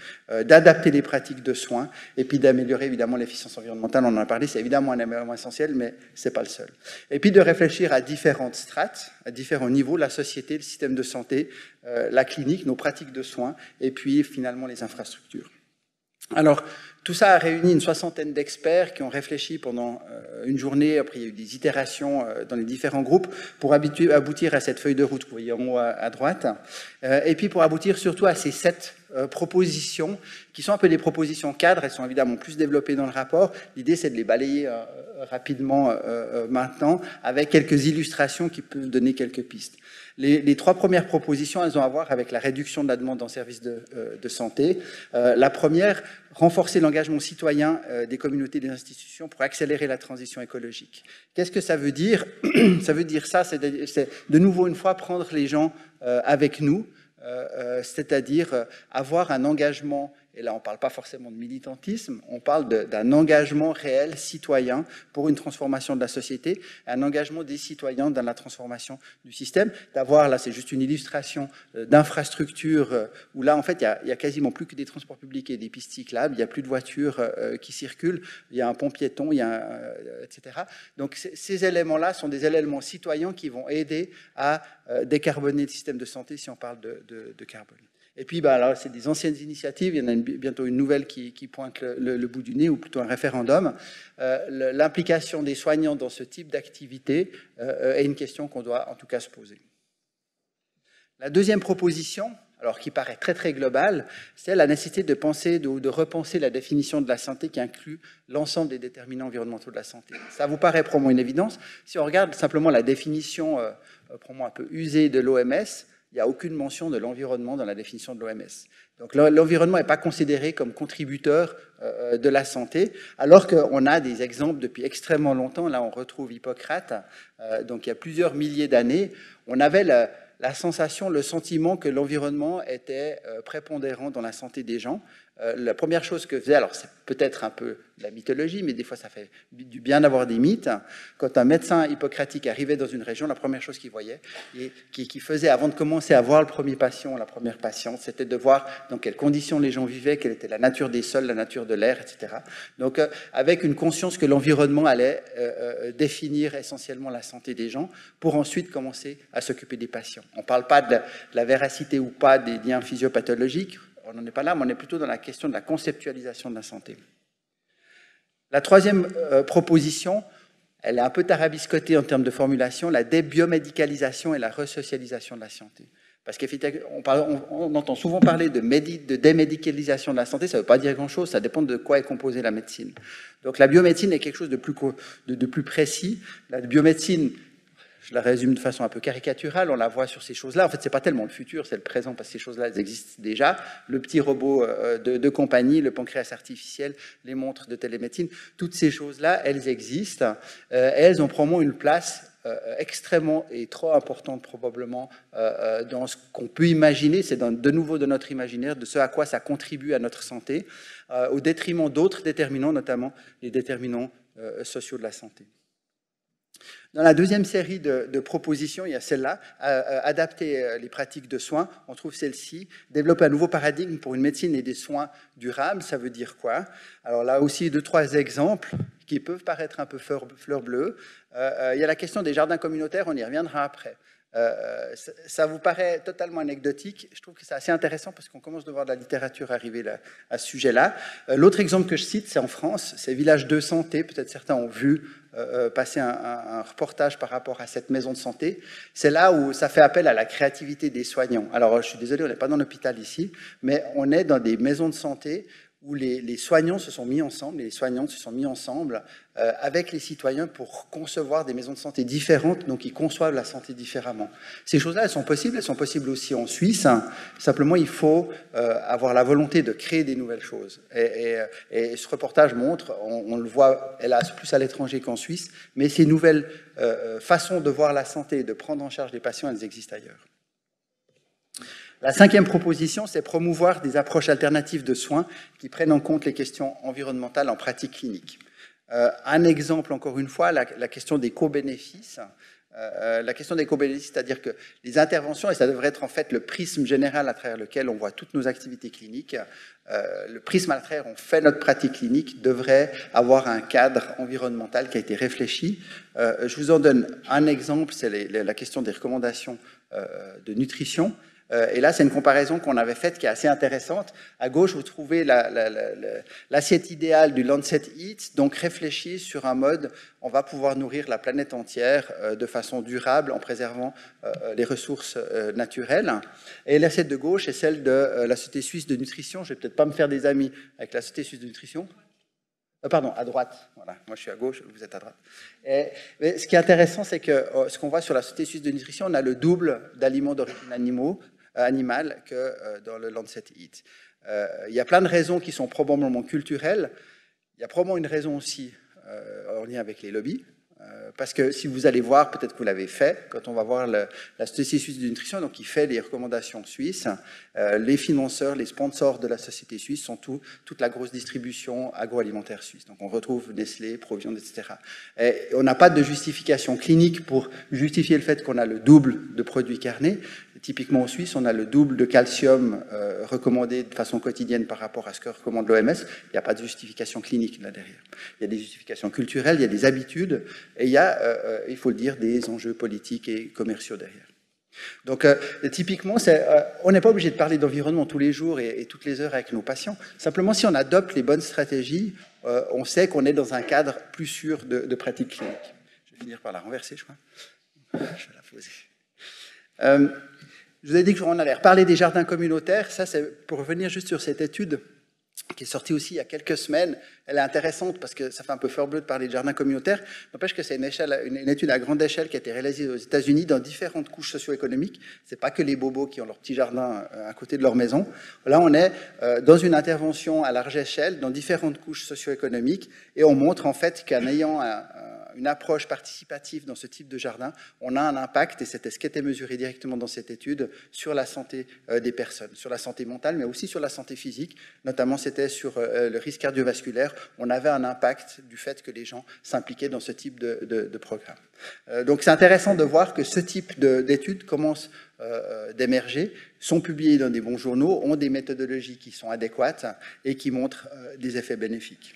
[SPEAKER 4] d'adapter les pratiques de soins, et puis d'améliorer évidemment l'efficience environnementale. On en a parlé, c'est évidemment un élément essentiel, mais ce n'est pas le seul. Et puis de réfléchir à différentes strates, à différents niveaux, la société, le système de santé, la clinique, nos pratiques de soins, et puis finalement les infrastructures. Alors, tout ça a réuni une 60aine d'experts qui ont réfléchi pendant une journée. Après, il y a eu des itérations dans les différents groupes pour aboutir à cette feuille de route que vous voyez en haut à droite. Et puis pour aboutir surtout à ces 7 propositions qui sont un peu des propositions cadres. Elles sont évidemment plus développées dans le rapport. L'idée, c'est de les balayer rapidement maintenant avec quelques illustrations qui peuvent donner quelques pistes. Les 3 premières propositions, elles ont à voir avec la réduction de la demande en services de santé. La première, renforcer l'engagement citoyen des communautés et des institutions pour accélérer la transition écologique. Qu'est-ce que ça veut dire? Ça veut dire ça, c'est de nouveau une fois prendre les gens avec nous, c'est-à-dire avoir un engagement, et là on ne parle pas forcément de militantisme, on parle d'un engagement réel citoyen pour une transformation de la société, un engagement des citoyens dans la transformation du système, d'avoir, là c'est juste une illustration d'infrastructures, où là en fait il y a quasiment plus que des transports publics et des pistes cyclables, il n'y a plus de voitures qui circulent, il y a un pont piéton, etc. Donc ces éléments-là sont des éléments citoyens qui vont aider à décarboner le système de santé si on parle de carbone. Et puis, là, c'est des anciennes initiatives. Il y en a bientôt une nouvelle qui pointe le bout du nez, ou plutôt un référendum. L'implication des soignants dans ce type d'activité est une question qu'on doit en tout cas se poser. La deuxième proposition, alors qui paraît très très globale, c'est la nécessité de penser, de repenser la définition de la santé qui inclut l'ensemble des déterminants environnementaux de la santé. Ça vous paraît probablement une évidence. Si on regarde simplement la définition probablement un peu usée de l'OMS, il n'y a aucune mention de l'environnement dans la définition de l'OMS. Donc l'environnement n'est pas considéré comme contributeur de la santé, alors qu'on a des exemples depuis extrêmement longtemps. Là, on retrouve Hippocrate, donc il y a plusieurs milliers d'années. On avait la sensation, le sentiment que l'environnement était prépondérant dans la santé des gens. La première chose que faisait, alors c'est peut-être un peu la mythologie, mais des fois ça fait du bien d'avoir des mythes. Quand un médecin hippocratique arrivait dans une région, la première chose qu'il voyait, et qu'il faisait avant de commencer à voir le premier patient, la première patiente, c'était de voir dans quelles conditions les gens vivaient, quelle était la nature des sols, la nature de l'air, etc. Donc avec une conscience que l'environnement allait définir essentiellement la santé des gens, pour ensuite commencer à s'occuper des patients. On ne parle pas de la véracité ou pas des liens physiopathologiques, on n'en est pas là, mais on est plutôt dans la question de la conceptualisation de la santé. La troisième proposition, elle est un peu tarabiscotée en termes de formulation, la débiomédicalisation et la resocialisation de la santé. Parce qu'on entend souvent parler de démédicalisation de la santé, ça ne veut pas dire grand-chose, ça dépend de quoi est composée la médecine. Donc la biomédecine est quelque chose de plus précis. La biomédecine, je la résume de façon un peu caricaturale, on la voit sur ces choses-là. En fait, ce n'est pas tellement le futur, c'est le présent, parce que ces choses-là, elles existent déjà. Le petit robot de compagnie, le pancréas artificiel, les montres de télémédecine, toutes ces choses-là, elles existent. Elles ont probablement une place extrêmement et trop importante probablement dans ce qu'on peut imaginer, c'est de nouveau de notre imaginaire, de ce à quoi ça contribue à notre santé, au détriment d'autres déterminants, notamment les déterminants sociaux de la santé. Dans la deuxième série de propositions, il y a celle-là, adapter les pratiques de soins. On trouve celle-ci, développer un nouveau paradigme pour une médecine et des soins durables. Ça veut dire quoi? Alors là aussi, 2-3 exemples qui peuvent paraître un peu fleur bleue. Il y a la question des jardins communautaires, on y reviendra après. Ça vous paraît totalement anecdotique. Je trouve que c'est assez intéressant parce qu'on commence de voir de la littérature arriver là, à ce sujet-là. L'autre exemple que je cite, c'est en France, c'est Village de Santé. Peut-être certains ont vu passer un reportage par rapport à cette maison de santé. C'est là où ça fait appel à la créativité des soignants. Alors, je suis désolé, on n'est pas dans l'hôpital ici, mais on est dans des maisons de santé où les soignants se sont mis ensemble, les soignantes se sont mis ensemble avec les citoyens pour concevoir des maisons de santé différentes, donc ils conçoivent la santé différemment. Ces choses-là, elles sont possibles aussi en Suisse. Simplement, il faut avoir la volonté de créer des nouvelles choses. Et ce reportage montre, on le voit, hélas, plus à l'étranger qu'en Suisse, mais ces nouvelles façons de voir la santé, de prendre en charge les patients, elles existent ailleurs. La cinquième proposition, c'est promouvoir des approches alternatives de soins qui prennent en compte les questions environnementales en pratique clinique. Un exemple, encore une fois, la question des co-bénéfices. La question des co-bénéfices, c'est-à-dire que les interventions, et ça devrait être en fait le prisme général à travers lequel on voit toutes nos activités cliniques, le prisme à travers on fait notre pratique clinique devrait avoir un cadre environnemental qui a été réfléchi. Je vous en donne un exemple, c'est la question des recommandations de nutrition. Et là, c'est une comparaison qu'on avait faite qui est assez intéressante. À gauche, vous trouvez l'assiette idéale du Lancet Eat, donc réfléchie sur un mode, on va pouvoir nourrir la planète entière de façon durable en préservant les ressources naturelles. Et l'assiette de gauche est celle de la Société suisse de nutrition. Je ne vais peut-être pas me faire des amis avec la Société suisse de nutrition. Pardon, à droite. Voilà, moi je suis à gauche, vous êtes à droite. Mais ce qui est intéressant, c'est que ce qu'on voit sur la Société suisse de nutrition, on a le double d'aliments d'origine animale que dans le Lancet Eat. Il y a plein de raisons qui sont probablement culturelles. Il y a probablement une raison aussi en lien avec les lobbies. Parce que si vous allez voir, peut-être que vous l'avez fait, quand on va voir la Société suisse de nutrition, donc qui fait les recommandations suisses, les financeurs, les sponsors de la société suisse sont toute la grosse distribution agroalimentaire suisse. Donc on retrouve Nestlé, Proviand, etc. Et on n'a pas de justification clinique pour justifier le fait qu'on a le double de produits carnés. Typiquement en Suisse, on a le double de calcium recommandé de façon quotidienne par rapport à ce que recommande l'OMS. Il n'y a pas de justification clinique là derrière. Il y a des justifications culturelles, il y a des habitudes, et il y a, il faut le dire, des enjeux politiques et commerciaux derrière. Donc, typiquement, on n'est pas obligé de parler d'environnement tous les jours et toutes les heures avec nos patients. Simplement, si on adopte les bonnes stratégies, on sait qu'on est dans un cadre plus sûr de pratique clinique. Je vais finir par la renverser, je crois. Je vais la poser. Je vous ai dit qu'on allait reparler des jardins communautaires. Ça, c'est pour revenir juste sur cette étude qui est sortie aussi il y a quelques semaines. Elle est intéressante parce que ça fait un peu fleur bleue de parler de jardins communautaires. N'empêche que c'est une étude à grande échelle qui a été réalisée aux États-Unis dans différentes couches socio-économiques. Ce n'est pas que les bobos qui ont leur petit jardin à côté de leur maison. Là, on est dans une intervention à large échelle dans différentes couches socio-économiques et on montre en fait qu'en ayant une approche participative dans ce type de jardin, on a un impact, et c'était ce qui était mesuré directement dans cette étude, sur la santé des personnes, sur la santé mentale, mais aussi sur la santé physique. Notamment, c'était sur le risque cardiovasculaire. On avait un impact du fait que les gens s'impliquaient dans ce type de programme. Donc, c'est intéressant de voir que ce type d'études commence d'émerger, sont publiées dans des bons journaux, ont des méthodologies qui sont adéquates et qui montrent des effets bénéfiques.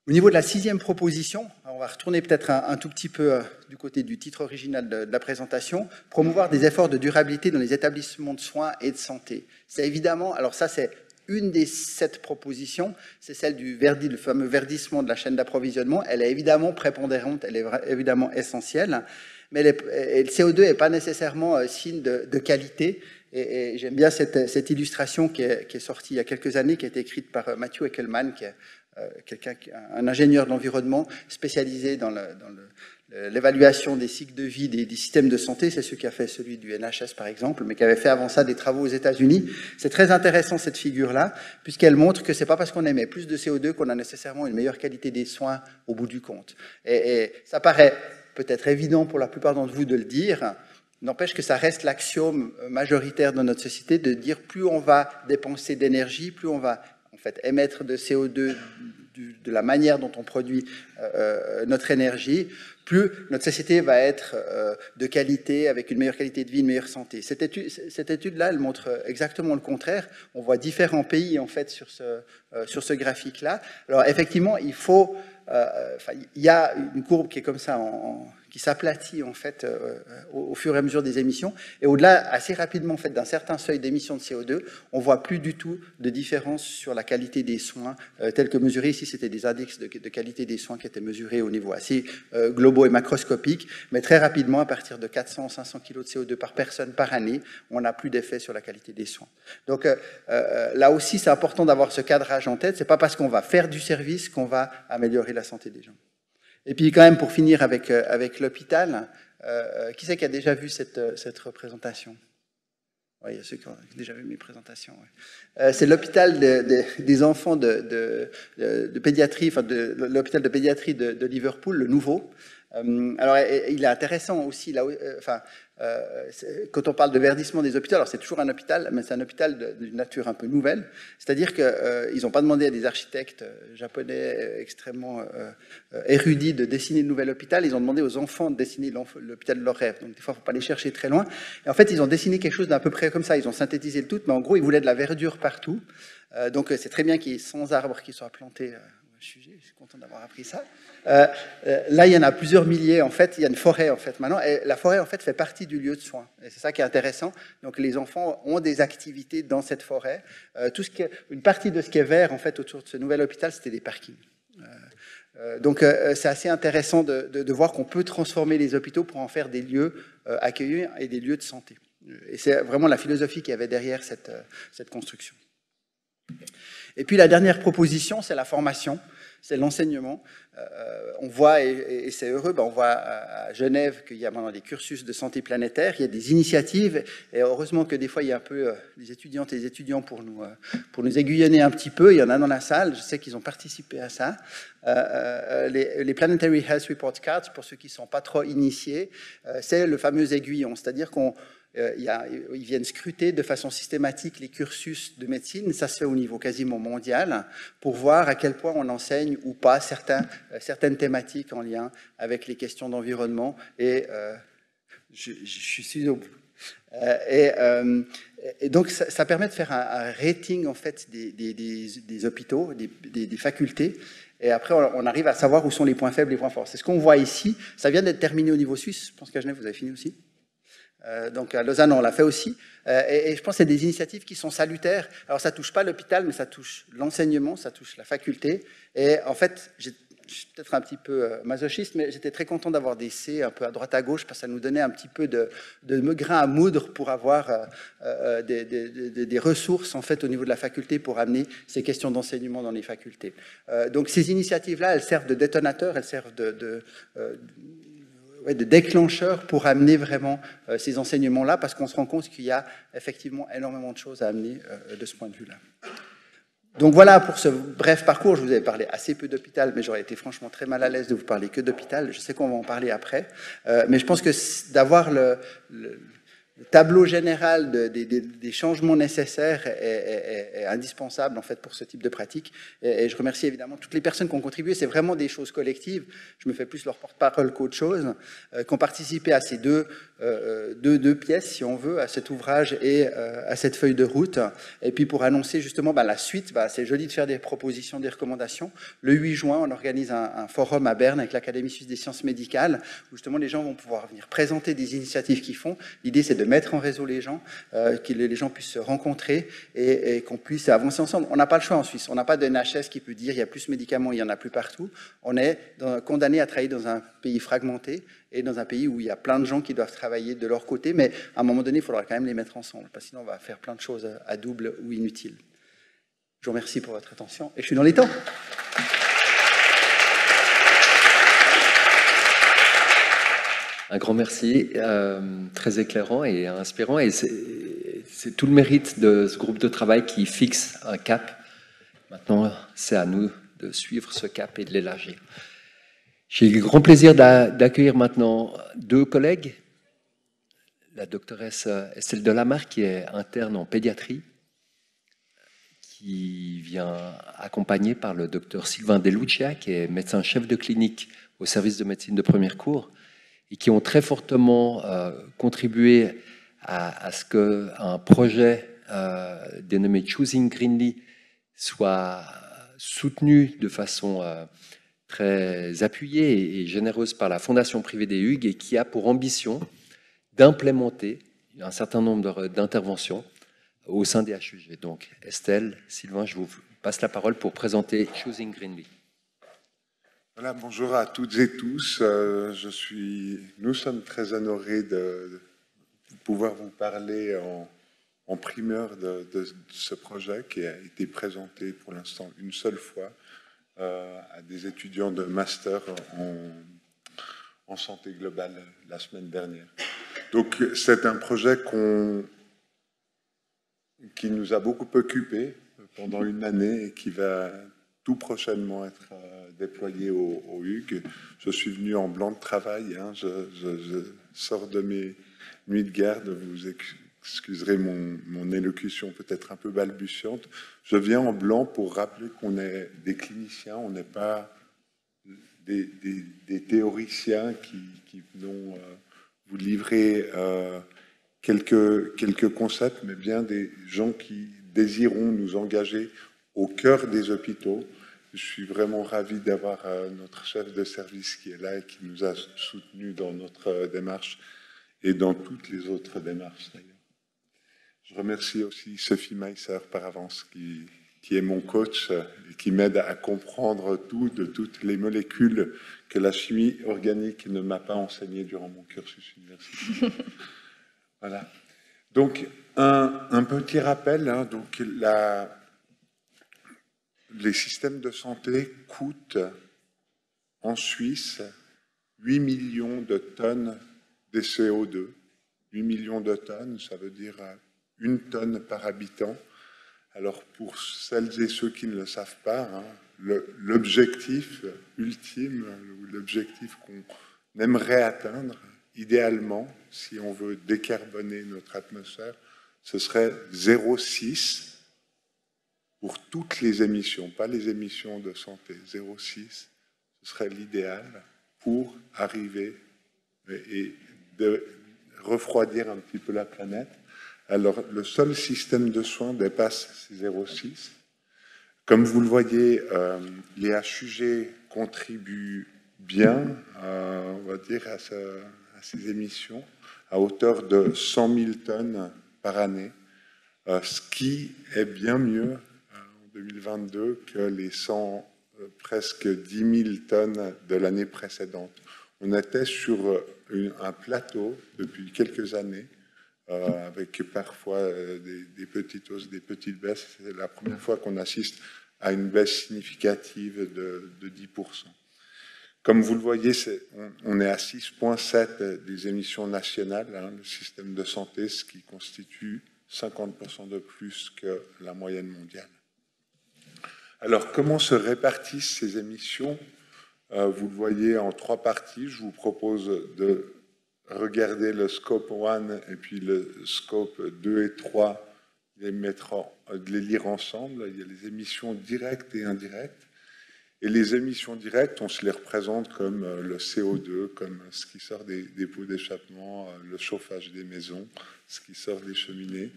[SPEAKER 4] Au niveau de la sixième proposition, on va retourner peut-être un tout petit peu du côté du titre original de la présentation, promouvoir des efforts de durabilité dans les établissements de soins et de santé. C'est évidemment, alors ça c'est une des 7 propositions, c'est celle du le fameux verdissement de la chaîne d'approvisionnement. Elle est évidemment prépondérante, elle est évidemment essentielle. Mais et le CO2 n'est pas nécessairement signe de qualité. Et j'aime bien cette illustration qui est sortie il y a quelques années, qui a été écrite par Matthew Eckelman, qui est un ingénieur de l'environnement spécialisé dans l'évaluation des cycles de vie des systèmes de santé. C'est celui qui a fait celui du NHS, par exemple, mais qui avait fait avant ça des travaux aux États-Unis. C'est très intéressant, cette figure-là, puisqu'elle montre que c'est pas parce qu'on émet plus de CO2 qu'on a nécessairement une meilleure qualité des soins au bout du compte. Et ça paraît peut-être évident pour la plupart d'entre vous de le dire. N'empêche que ça reste l'axiome majoritaire de notre société de dire plus on va dépenser d'énergie, plus on va en fait émettre de CO2 de la manière dont on produit notre énergie, plus notre société va être de qualité, avec une meilleure qualité de vie, une meilleure santé. Cette étude-là, elle montre exactement le contraire. On voit différents pays en fait sur ce graphique-là. Alors effectivement, il y a une courbe qui est comme ça, qui s'aplatit en fait au fur et à mesure des émissions. Et au-delà, assez rapidement, en fait, d'un certain seuil d'émissions de CO2, on voit plus du tout de différence sur la qualité des soins tels que mesurés. Ici, c'était des indices de qualité des soins qui étaient mesurés au niveau assez globaux et macroscopiques. Mais très rapidement, à partir de 400-500 kg de CO2 par personne par année, on n'a plus d'effet sur la qualité des soins. Donc là aussi, c'est important d'avoir ce cadrage en tête. C'est pas parce qu'on va faire du service qu'on va améliorer la santé des gens. Et puis quand même, pour finir avec l'hôpital, qui c'est qui a déjà vu cette représentation? Oui, il y a ceux qui ont déjà vu mes présentations. Ouais. C'est l'hôpital des enfants de pédiatrie, enfin l'hôpital de pédiatrie de Liverpool, le nouveau. Alors, il est intéressant aussi, là, quand on parle de verdissement des hôpitaux, alors c'est toujours un hôpital, mais c'est un hôpital d'une nature un peu nouvelle. C'est-à-dire qu'ils n'ont pas demandé à des architectes japonais extrêmement érudits de dessiner le nouvel hôpital, ils ont demandé aux enfants de dessiner l'hôpital de leur rêve. Donc des fois, il ne faut pas les chercher très loin. Et en fait, ils ont dessiné quelque chose d'à peu près comme ça, ils ont synthétisé le tout, mais en gros, ils voulaient de la verdure partout. Donc c'est très bien qu'il y ait 100 arbres qui soient plantés. Je suis content d'avoir appris ça. Là, il y en a plusieurs milliers, en fait. Il y a une forêt, en fait, maintenant. Et la forêt, en fait, fait partie du lieu de soins. Et c'est ça qui est intéressant. Donc, les enfants ont des activités dans cette forêt. Une partie de ce qui est vert, en fait, autour de ce nouvel hôpital, c'était des parkings. Donc, c'est assez intéressant de voir qu'on peut transformer les hôpitaux pour en faire des lieux accueillants et des lieux de santé. Et c'est vraiment la philosophie qu'il y avait derrière cette construction. Et puis la dernière proposition, c'est la formation, c'est l'enseignement. On voit, et c'est heureux, on voit à Genève qu'il y a maintenant des cursus de santé planétaire, il y a des initiatives, et heureusement que des fois il y a un peu les étudiantes et les étudiants pour nous aiguillonner un petit peu. Il y en a dans la salle, je sais qu'ils ont participé à ça. Les Planetary Health Report Cards, pour ceux qui ne sont pas trop initiés, c'est le fameux aiguillon, c'est-à-dire ils viennent scruter de façon systématique les cursus de médecine, ça se fait au niveau quasiment mondial, pour voir à quel point on enseigne ou pas certaines thématiques en lien avec les questions d'environnement. Et je suis au bout. Et donc ça permet de faire un rating en fait des hôpitaux, des facultés. Et après, on arrive à savoir où sont les points faibles et les points forts. C'est ce qu'on voit ici. Ça vient d'être terminé au niveau suisse. Je pense qu'à Genève, vous avez fini aussi. Donc à Lausanne, on l'a fait aussi. Et je pense que c'est des initiatives qui sont salutaires. Alors ça ne touche pas l'hôpital, mais ça touche l'enseignement, ça touche la faculté. Et en fait, je suis peut-être un petit peu masochiste, mais j'étais très content d'avoir des C un peu à droite à gauche, parce que ça nous donnait un petit peu de grain à moudre pour avoir des ressources en fait, au niveau de la faculté pour amener ces questions d'enseignement dans les facultés. Donc ces initiatives-là, elles servent de détonateurs, elles servent de déclencheur pour amener vraiment ces enseignements-là, parce qu'on se rend compte qu'il y a effectivement énormément de choses à amener de ce point de vue-là. Donc voilà pour ce bref parcours. Je vous avais parlé assez peu d'hôpital, mais j'aurais été franchement très mal à l'aise de vous parler que d'hôpital. Je sais qu'on va en parler après, mais je pense que d'avoir le tableau général des changements nécessaires est indispensable en fait pour ce type de pratique. Et je remercie évidemment toutes les personnes qui ont contribué. C'est vraiment des choses collectives. Je me fais plus leur porte-parole qu'autre chose, qui ont participé à ces deux pièces, si on veut, à cet ouvrage et à cette feuille de route. Et puis pour annoncer justement la suite, c'est joli de faire des propositions, des recommandations. Le 8 juin, on organise un forum à Berne avec l'Académie suisse des sciences médicales, où justement les gens vont pouvoir venir présenter des initiatives qu'ils font. L'idée, c'est de mettre en réseau les gens, que les gens puissent se rencontrer et qu'on puisse avancer ensemble. On n'a pas le choix en Suisse. On n'a pas de NHS qui peut dire il y a plus de médicaments, il n'y en a plus partout. On est condamné à travailler dans un pays fragmenté et dans un pays où il y a plein de gens qui doivent travailler de leur côté, mais à un moment donné, il faudra quand même les mettre ensemble, parce que sinon on va faire plein de choses à double ou inutiles. Je vous remercie pour votre attention et je suis dans les temps.
[SPEAKER 1] Un grand merci, très éclairant et inspirant. Et c'est tout le mérite de ce groupe de travail qui fixe un cap. Maintenant, c'est à nous de suivre ce cap et de l'élargir. J'ai le grand plaisir d'accueillir maintenant deux collègues. La doctoresse Estelle Delamarre, qui est interne en pédiatrie, qui vient accompagnée par le docteur Sylvain Delucia, qui est médecin-chef de clinique au service de médecine de première cour, et qui ont très fortement contribué à ce qu'un projet dénommé Choosing Greenly soit soutenu de façon très appuyée et généreuse par la Fondation privée des Hugues, et qui a pour ambition d'implémenter un certain nombre d'interventions au sein des HUG. Donc Estelle, Sylvain, je vous passe la parole pour présenter Choosing Greenly.
[SPEAKER 5] Voilà, bonjour à toutes et tous. Nous sommes très honorés de pouvoir vous parler en primeur de ce projet qui a été présenté pour l'instant une seule fois à des étudiants de master en santé globale la semaine dernière. Donc c'est un projet qui nous a beaucoup occupés pendant une année et qui va tout prochainement être déployé au Hugues. Je suis venu en blanc de travail, hein. Je sors de mes nuits de garde, vous excuserez mon élocution peut-être un peu balbutiante. Je viens en blanc pour rappeler qu'on est des cliniciens, on n'est pas des théoriciens qui vont vous livrer quelques concepts, mais bien des gens qui désiront nous engager au cœur des hôpitaux. Je suis vraiment ravi d'avoir notre chef de service qui est là et qui nous a soutenus dans notre démarche et dans toutes les autres démarches d'ailleurs. Je remercie aussi Sophie Meisser par avance qui est mon coach et qui m'aide à comprendre tout de toutes les molécules que la chimie organique ne m'a pas enseignées durant mon cursus universitaire. Voilà. Donc, un petit rappel, hein, donc les systèmes de santé coûtent en Suisse 8 millions de tonnes de CO2. 8 millions de tonnes, ça veut dire 1 tonne par habitant. Alors pour celles et ceux qui ne le savent pas, hein, l'objectif ultime, l'objectif qu'on aimerait atteindre, idéalement, si on veut décarboner notre atmosphère, ce serait 0,6 pour toutes les émissions, pas les émissions de santé. 0,6, ce serait l'idéal pour arriver et de refroidir un petit peu la planète. Alors, le seul système de soins dépasse ces 0,6. Comme vous le voyez, les HUG contribuent bien, on va dire, à ces émissions, à hauteur de 100 000 tonnes par année, ce qui est bien mieux en 2022 que les presque 10 000 tonnes de l'année précédente. On était sur un plateau depuis quelques années, avec parfois des petites hausses, des petites baisses. C'est la première fois qu'on assiste à une baisse significative de 10%. Comme vous le voyez, on est à 6,7 des émissions nationales, hein, le système de santé, ce qui constitue 50% de plus que la moyenne mondiale. Alors, comment se répartissent ces émissions? Vous le voyez en 3 parties. Je vous propose de regarder le scope 1 et puis le scope 2 et 3, de les lire ensemble. Il y a les émissions directes et indirectes. Et les émissions directes, on se les représente comme le CO2, comme ce qui sort des pots d'échappement, le chauffage des maisons, ce qui sort des cheminées.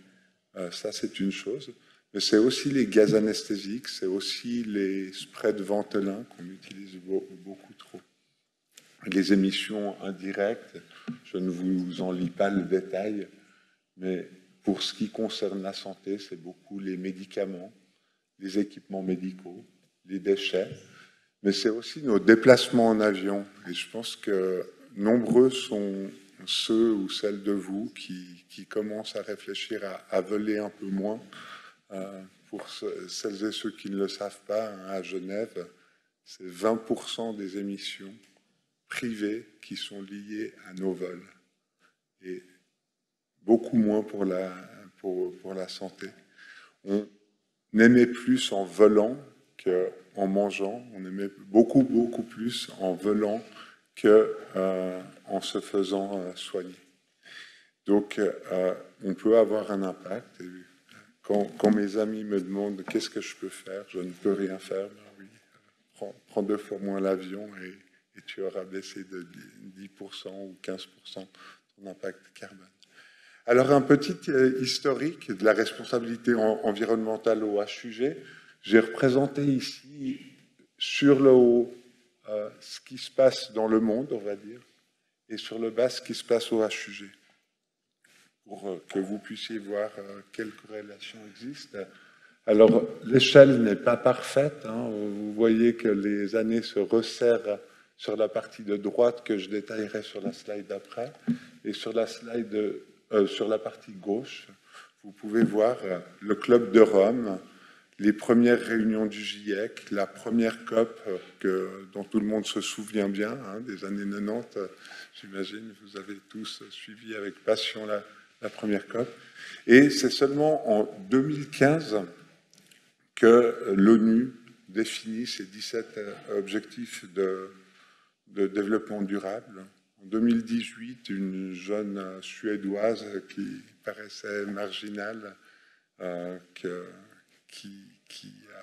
[SPEAKER 5] Ça, c'est une chose. Mais c'est aussi les gaz anesthésiques, c'est aussi les sprays de Ventolin qu'on utilise beaucoup trop. Les émissions indirectes, je ne vous en lis pas le détail, mais pour ce qui concerne la santé, c'est beaucoup les médicaments, les équipements médicaux, les déchets, mais c'est aussi nos déplacements en avion. Et je pense que nombreux sont ceux ou celles de vous qui commencent à réfléchir à voler un peu moins. Pour celles et ceux qui ne le savent pas, à Genève, c'est 20% des émissions privées qui sont liées à nos vols. Et beaucoup moins pour la santé. On aimait plus en volant qu'en mangeant. On aimait beaucoup, beaucoup plus en volant qu'en se faisant soigner. Donc, on peut avoir un impact. Et quand mes amis me demandent qu'est-ce que je peux faire, je ne peux rien faire. Ben oui, prends 2 fois moins l'avion et tu auras baissé de 10% ou 15% ton impact carbone. Alors, un petit historique de la responsabilité environnementale au HUG. J'ai représenté ici, sur le haut, ce qui se passe dans le monde, on va dire, et sur le bas, ce qui se passe au HUG, pour que vous puissiez voir quelle corrélation existe. Alors, l'échelle n'est pas parfaite. Hein. Vous voyez que les années se resserrent sur la partie de droite que je détaillerai sur la slide d'après, et sur la slide sur la partie gauche, vous pouvez voir le Club de Rome, les premières réunions du GIEC, la première COP dont tout le monde se souvient bien, hein, des années 90, j'imagine, vous avez tous suivi avec passion la première COP. Et c'est seulement en 2015 que l'ONU définit ses 17 objectifs de développement durable. En 2018, une jeune Suédoise qui paraissait marginale, qui a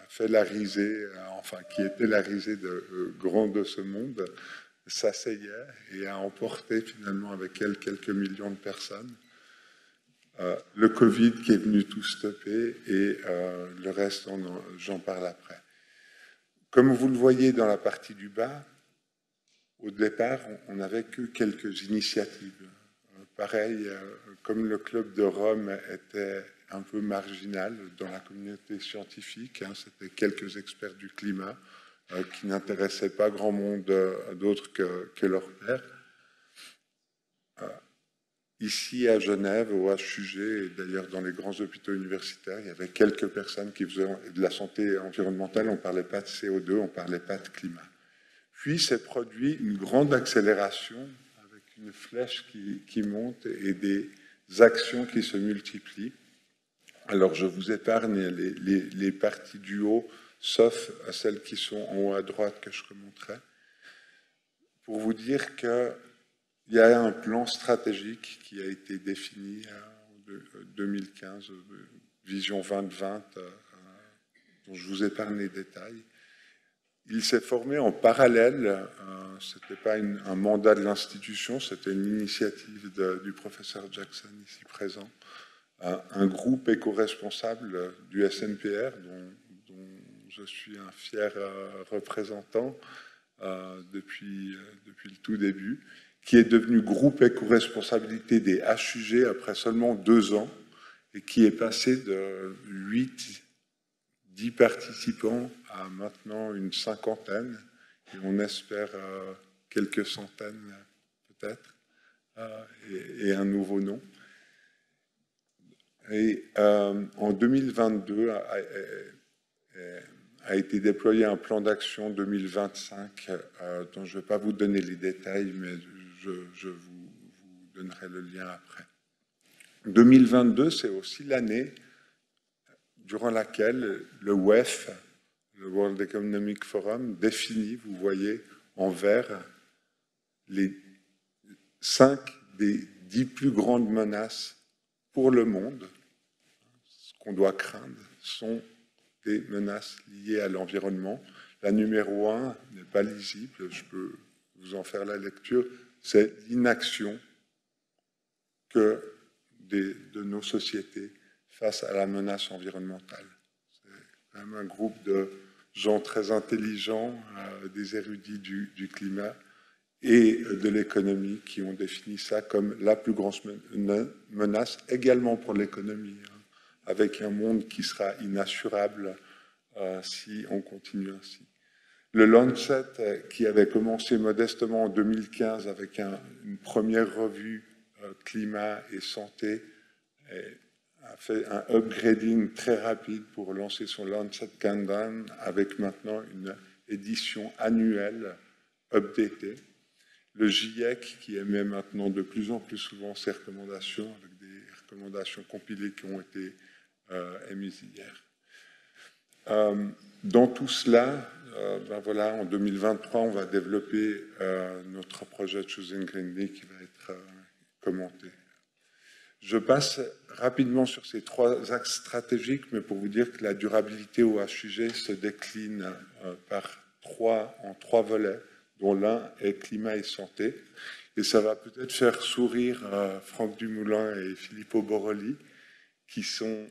[SPEAKER 5] fait la risée, enfin qui était la risée de grand de ce monde, s'asseyait et a emporté finalement avec elle quelques millions de personnes. Le Covid qui est venu tout stopper et le reste, j'en parle après. Comme vous le voyez dans la partie du bas, au départ, on n'avait que quelques initiatives. Pareil, comme le Club de Rome était un peu marginal dans la communauté scientifique, hein, c'était quelques experts du climat qui n'intéressaient pas grand monde d'autre que leurs pairs. Ici à Genève, au HUG, et d'ailleurs dans les grands hôpitaux universitaires, il y avait quelques personnes qui faisaient de la santé environnementale, on ne parlait pas de CO2, on ne parlait pas de climat. Puis s'est produit une grande accélération avec une flèche qui monte et des actions qui se multiplient. Alors je vous épargne les parties du haut, sauf à celles qui sont en haut à droite que je commenterai, pour vous dire qu'il y a un plan stratégique qui a été défini en 2015, Vision 2020, dont je vous épargne les détails. Il s'est formé en parallèle, ce n'était pas un mandat de l'institution, c'était une initiative du professeur Jackson ici présent, un groupe éco-responsable du SNPR, dont je suis un fier représentant depuis le tout début, qui est devenu groupe éco-responsabilité des HUG après seulement 2 ans et qui est passé de 10 participants à maintenant une 50aine, et on espère quelques centaines peut-être, et un nouveau nom. Et en 2022 a été déployé un plan d'action 2025 dont je ne vais pas vous donner les détails, mais je vous donnerai le lien après. 2022, c'est aussi l'année durant laquelle le WEF, le World Economic Forum, définit, vous voyez, en vert, les 5 des 10 plus grandes menaces pour le monde. Ce qu'on doit craindre sont des menaces liées à l'environnement. La numéro 1 n'est pas lisible, je peux vous en faire la lecture, c'est l'inaction de nos sociétés face à la menace environnementale. C'est quand même un groupe de gens très intelligents, des érudits du climat, et de l'économie qui ont défini ça comme la plus grande menace également pour l'économie, hein, avec un monde qui sera inassurable si on continue ainsi. Le Lancet, qui avait commencé modestement en 2015 avec une première revue climat et santé, a fait un upgrading très rapide pour lancer son Lancet Countdown avec maintenant une édition annuelle updatée. Le GIEC qui émet maintenant de plus en plus souvent ses recommandations, avec des recommandations compilées qui ont été émises hier. Dans tout cela, ben voilà, en 2023, on va développer notre projet Choosing Greenly qui va être commenté. Je passe rapidement sur ces 3 axes stratégiques, mais pour vous dire que la durabilité au HUG se décline en 3 volets, dont l'un est climat et santé. Et ça va peut-être faire sourire Franck Dumoulin et Filippo Borrelli, qui sont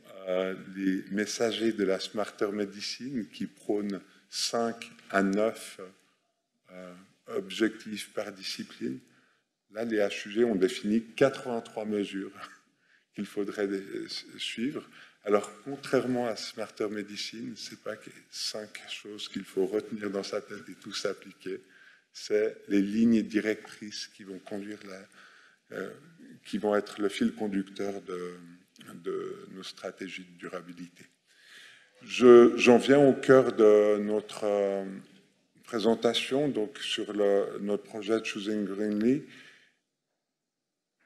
[SPEAKER 5] les messagers de la Smarter Medicine, qui prônent 5 à 9 objectifs par discipline. Là, les HUG ont défini 83 mesures qu'il faudrait suivre. Alors, contrairement à Smarter Medicine, ce n'est pas 5 choses qu'il faut retenir dans sa tête et tout s'appliquer. C'est les lignes directrices qui vont conduire qui vont être le fil conducteur de nos stratégies de durabilité. J'en viens au cœur de notre présentation, donc sur notre projet Choosing Greenly.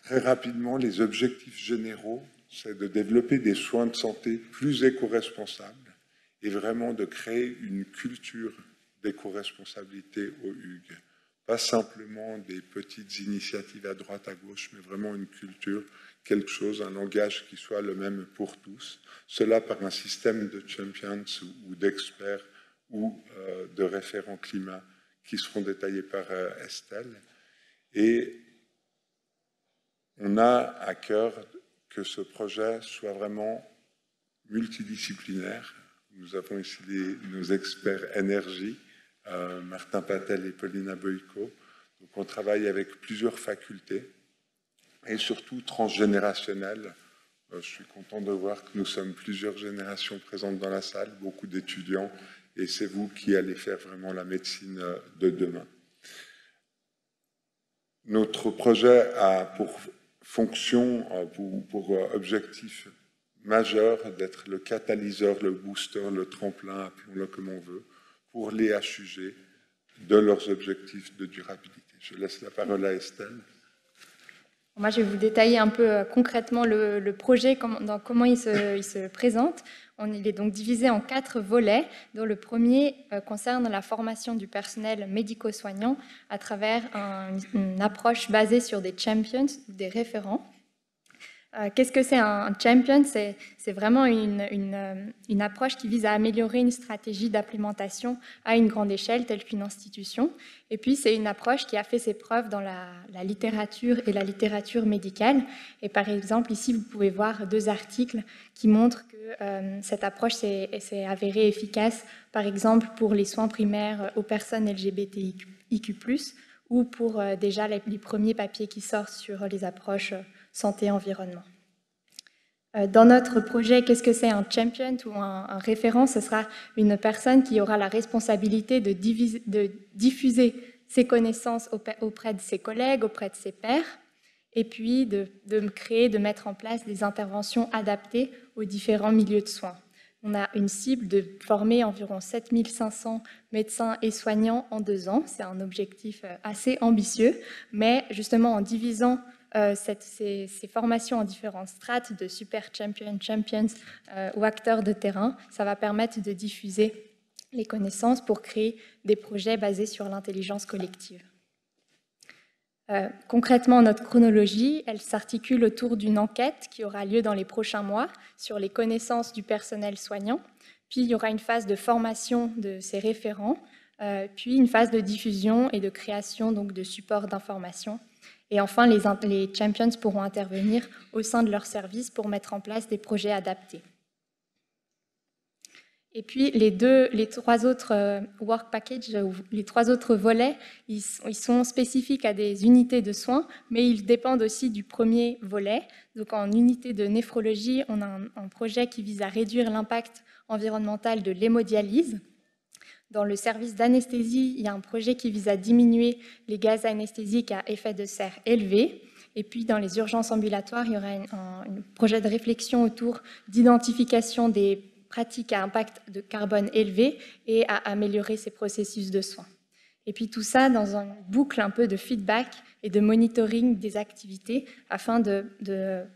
[SPEAKER 5] Très rapidement, les objectifs généraux, c'est de développer des soins de santé plus éco-responsables et vraiment de créer une culture d'éco-responsabilité au HUG. Pas simplement des petites initiatives à droite, à gauche, mais vraiment une culture, quelque chose, un langage qui soit le même pour tous. Cela par un système de champions ou d'experts ou de référents climat qui seront détaillés par Estelle. Et on a à cœur que ce projet soit vraiment multidisciplinaire. Nous avons ici nos experts énergie, Martin Patel et Paulina Boyko. Donc on travaille avec plusieurs facultés et surtout transgénérationnel. Je suis content de voir que nous sommes plusieurs générations présentes dans la salle, beaucoup d'étudiants, et c'est vous qui allez faire vraiment la médecine de demain. Notre projet a pour fonction, pour objectif majeur d'être le catalyseur, le booster, le tremplin, appelons-le comme on veut, pour les HUG de leurs objectifs de durabilité. Je laisse la parole à Estelle.
[SPEAKER 6] Moi, je vais vous détailler un peu concrètement le projet, comment il se présente. Il est donc divisé en 4 volets, dont le premier concerne la formation du personnel médico-soignant à travers une approche basée sur des champions, des référents. Qu'est-ce que c'est un champion? C'est vraiment une approche qui vise à améliorer une stratégie d'implémentation à une grande échelle, telle qu'une institution. Et puis, c'est une approche qui a fait ses preuves dans la littérature et la littérature médicale. Et par exemple, ici, vous pouvez voir 2 articles qui montrent que cette approche s'est avérée efficace, par exemple, pour les soins primaires aux personnes LGBTIQ+, ou pour déjà les premiers papiers qui sortent sur les approches santé-environnement. Dans notre projet, qu'est-ce que c'est un champion ou un référent? Ce sera une personne qui aura la responsabilité de diffuser ses connaissances auprès de ses collègues, auprès de ses pairs, et puis de mettre en place des interventions adaptées aux différents milieux de soins. On a une cible de former environ 7500 médecins et soignants en 2 ans. C'est un objectif assez ambitieux, mais justement en divisant ces formations en différentes strates de super champions ou acteurs de terrain, ça va permettre de diffuser les connaissances pour créer des projets basés sur l'intelligence collective. Concrètement, notre chronologie, elle s'articule autour d'une enquête qui aura lieu dans les prochains mois sur les connaissances du personnel soignant. Puis, il y aura une phase de formation de ces référents, puis une phase de diffusion et de création donc, de supports d'information. Et enfin, les champions pourront intervenir au sein de leur service pour mettre en place des projets adaptés. Et puis les trois autres work packages, les trois autres volets, ils sont spécifiques à des unités de soins, mais ils dépendent aussi du premier volet. Donc en unité de néphrologie, on a un projet qui vise à réduire l'impact environnemental de l'hémodialyse. Dans le service d'anesthésie, il y a un projet qui vise à diminuer les gaz anesthésiques à effet de serre élevé. Et puis dans les urgences ambulatoires, il y aura un projet de réflexion autour d'identification des pratiques à impact de carbone élevé et à améliorer ces processus de soins. Et puis tout ça dans une boucle un peu de feedback et de monitoring des activités afin de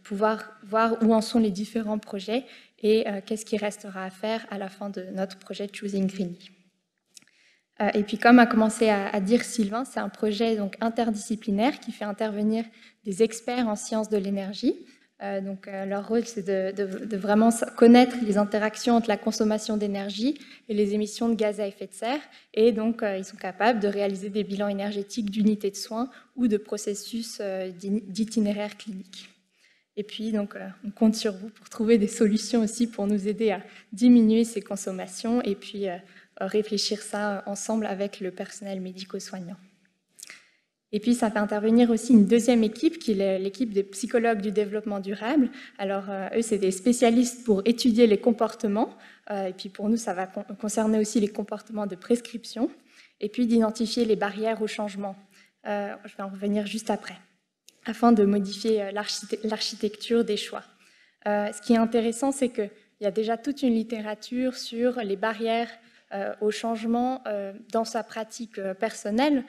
[SPEAKER 6] pouvoir voir où en sont les différents projets et qu'est-ce qui restera à faire à la fin de notre projet Choosing Greenly. Et puis comme a commencé à dire Sylvain, c'est un projet donc interdisciplinaire qui fait intervenir des experts en sciences de l'énergie. Donc leur rôle, c'est de vraiment connaître les interactions entre la consommation d'énergie et les émissions de gaz à effet de serre. Et donc, ils sont capables de réaliser des bilans énergétiques d'unités de soins ou de processus d'itinéraires cliniques. Et puis, donc, on compte sur vous pour trouver des solutions aussi pour nous aider à diminuer ces consommations et puis réfléchir ça ensemble avec le personnel médico-soignant. Et puis, ça fait intervenir aussi une deuxième équipe, qui est l'équipe des psychologues du développement durable. Alors, eux, c'est des spécialistes pour étudier les comportements. Et puis, pour nous, ça va concerner aussi les comportements de prescription. Et puis, d'identifier les barrières au changement. Je vais en revenir juste après, afin de modifier l'architecture des choix. Ce qui est intéressant, c'est qu'il y a déjà toute une littérature sur les barrières au changement dans sa pratique personnelle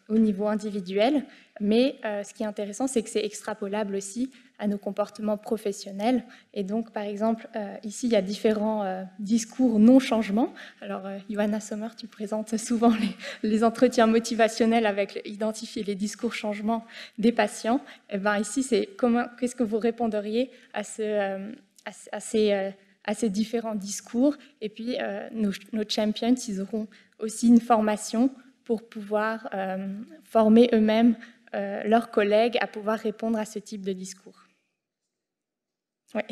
[SPEAKER 6] au niveau individuel, mais ce qui est intéressant, c'est que c'est extrapolable aussi à nos comportements professionnels. Et donc, par exemple, ici, il y a différents discours non-changement. Alors, Johanna Sommer, tu présentes souvent les entretiens motivationnels avec identifier les discours changements des patients. Et bien, ici, c'est qu'est-ce que vous répondriez à ces différents discours. Et puis, nos champions, ils auront aussi une formation pour pouvoir former eux-mêmes leurs collègues à pouvoir répondre à ce type de discours. Oui.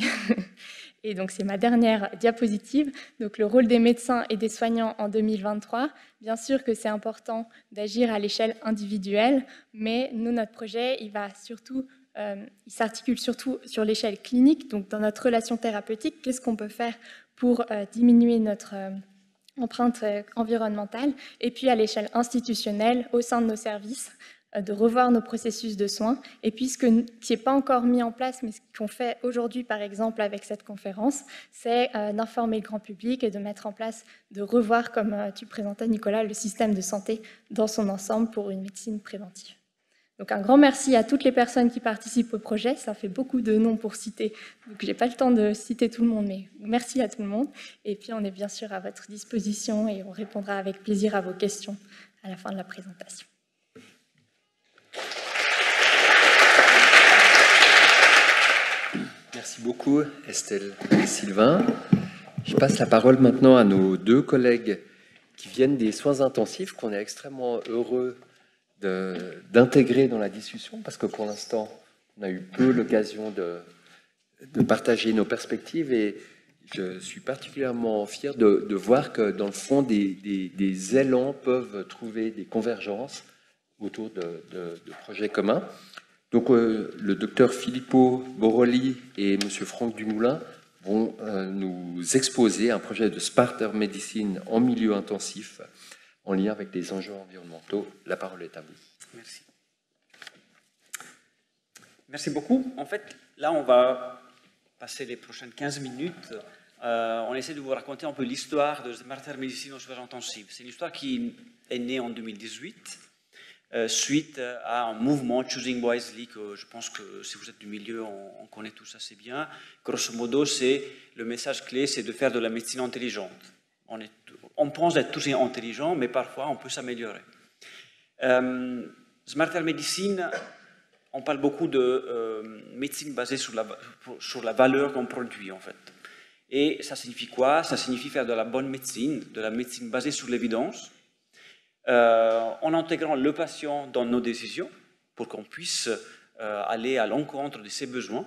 [SPEAKER 6] Et donc, c'est ma dernière diapositive. Donc, le rôle des médecins et des soignants en 2023. Bien sûr que c'est important d'agir à l'échelle individuelle, mais nous, notre projet, il s'articule surtout sur l'échelle clinique, donc dans notre relation thérapeutique, qu'est-ce qu'on peut faire pour diminuer notre empreinte environnementale, et puis à l'échelle institutionnelle, au sein de nos services, de revoir nos processus de soins, et puis ce qui n'est pas encore mis en place, mais ce qu'on fait aujourd'hui, par exemple, avec cette conférence, c'est d'informer le grand public et de mettre en place, de revoir, comme tu présentais, Nicolas, le système de santé dans son ensemble pour une médecine préventive. Donc un grand merci à toutes les personnes qui participent au projet. Ça fait beaucoup de noms pour citer, donc je n'ai pas le temps de citer tout le monde, mais merci à tout le monde. Et puis on est bien sûr à votre disposition et on répondra avec plaisir à vos questions à la fin de la présentation.
[SPEAKER 1] Merci beaucoup Estelle et Sylvain. Je passe la parole maintenant à nos deux collègues qui viennent des soins intensifs, qu'on est extrêmement heureux d'intégrer dans la discussion, parce que pour l'instant, on a eu peu l'occasion de partager nos perspectives, et je suis particulièrement fier de voir que, dans le fond, des élans peuvent trouver des convergences autour de projets communs. Donc, le docteur Filippo Borroli et M. Franck Dumoulin vont nous exposer un projet de Smarter Medicine en milieu intensif, en lien avec les enjeux environnementaux. La parole est à vous.
[SPEAKER 7] Merci. Merci beaucoup. En fait, là, on va passer les prochaines 15 minutes. On essaie de vous raconter un peu l'histoire de Smarter Medicine en soins intensifs. C'est une histoire qui est née en 2018, suite à un mouvement Choosing Wisely, que je pense que si vous êtes du milieu, on connaît tout ça assez bien. Grosso modo, le message clé, c'est de faire de la médecine intelligente. On pense être tous intelligents, mais parfois on peut s'améliorer. Smarter Medicine, on parle beaucoup de médecine basée sur la valeur qu'on produit, en fait. Et ça signifie quoi? Ça signifie faire de la bonne médecine, de la médecine basée sur l'évidence, en intégrant le patient dans nos décisions, pour qu'on puisse aller à l'encontre de ses besoins,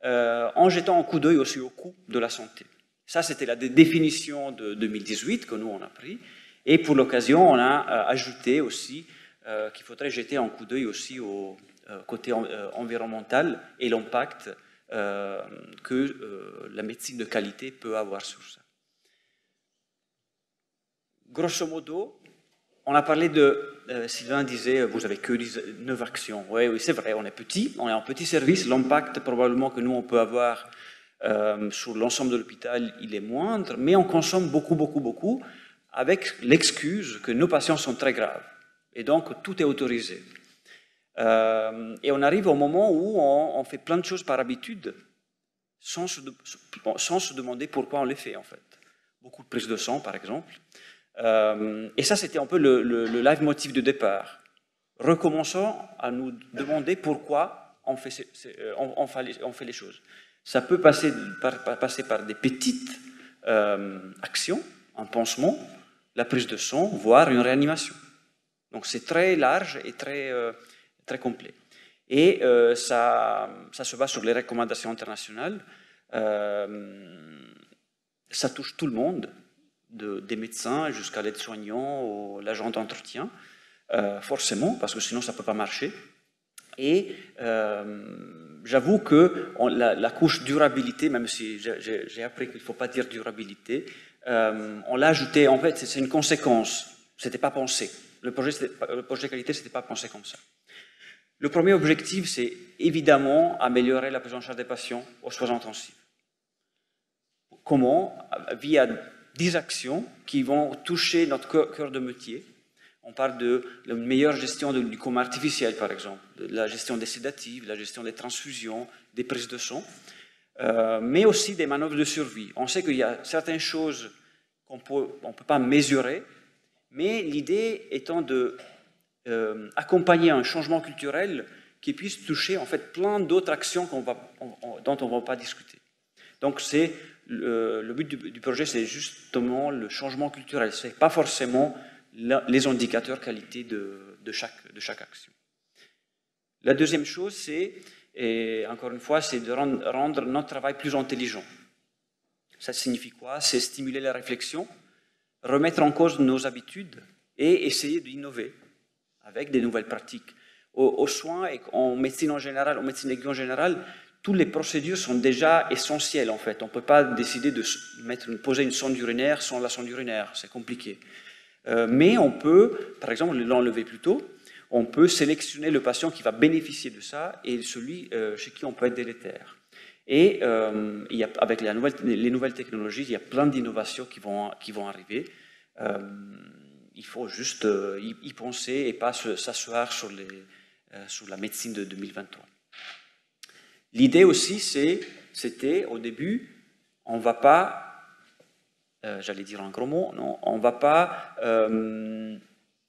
[SPEAKER 7] en jetant un coup d'œil aussi au coût de la santé. Ça, c'était la définition de 2018 que nous, on a pris. Et pour l'occasion, on a ajouté aussi qu'il faudrait jeter un coup d'œil aussi au côté environnemental et l'impact que la médecine de qualité peut avoir sur ça. Grosso modo, on a parlé de, Sylvain disait, vous avez que 9 actions. Oui, c'est vrai, on est petit, on est un petit service. L'impact probablement que nous, on peut avoir sur l'ensemble de l'hôpital, il est moindre, mais on consomme beaucoup, avec l'excuse que nos patients sont très graves. Et donc, tout est autorisé. Et on arrive au moment où on fait plein de choses par habitude, sans se demander pourquoi on les fait, en fait. Beaucoup de prises de sang, par exemple. Et ça, c'était un peu le leitmotiv de départ. Recommençons à nous demander pourquoi on fait les choses. Ça peut passer par des petites actions, un pansement, la prise de sang, voire une réanimation. Donc c'est très large et très complet. Et ça se base sur les recommandations internationales. Ça touche tout le monde, des médecins jusqu'à l'aide-soignant ou l'agent d'entretien, forcément, parce que sinon ça ne peut pas marcher. Et j'avoue que la couche durabilité, même si j'ai appris qu'il ne faut pas dire durabilité, on l'a ajouté, en fait, c'est une conséquence, ce n'était pas pensé. Le projet qualité, ce n'était pas pensé comme ça. Le premier objectif, c'est évidemment améliorer la prise en charge des patients aux soins intensifs. Comment? Via 10 actions qui vont toucher notre cœur de métier. On parle de la meilleure gestion du coma artificiel, par exemple, de la gestion des sédatifs, la gestion des transfusions, des prises de sang, mais aussi des manœuvres de survie. On sait qu'il y a certaines choses qu'on ne peut pas mesurer, mais l'idée étant d'accompagner un changement culturel qui puisse toucher en fait plein d'autres actions dont on ne va pas discuter. Donc le but du projet, c'est justement le changement culturel. Ce n'est pas forcément les indicateurs qualité de chaque action. La deuxième chose, et encore une fois, c'est de rendre notre travail plus intelligent. Ça signifie quoi? C'est stimuler la réflexion, remettre en cause nos habitudes et essayer d'innover avec des nouvelles pratiques. Aux soins et en médecine en général, en médecine aiguë en général, toutes les procédures sont déjà essentielles en fait. On ne peut pas décider de poser une sonde urinaire sans la sonde urinaire, c'est compliqué. Mais on peut, par exemple, l'enlever plus tôt, on peut sélectionner le patient qui va bénéficier de ça et celui chez qui on peut être délétère. Et avec les nouvelles technologies, il y a plein d'innovations qui vont arriver. Il faut juste y penser et pas s'asseoir sur la médecine de 2023. L'idée aussi, c'était au début, on ne va pas, j'allais dire un gros mot, non, on ne va pas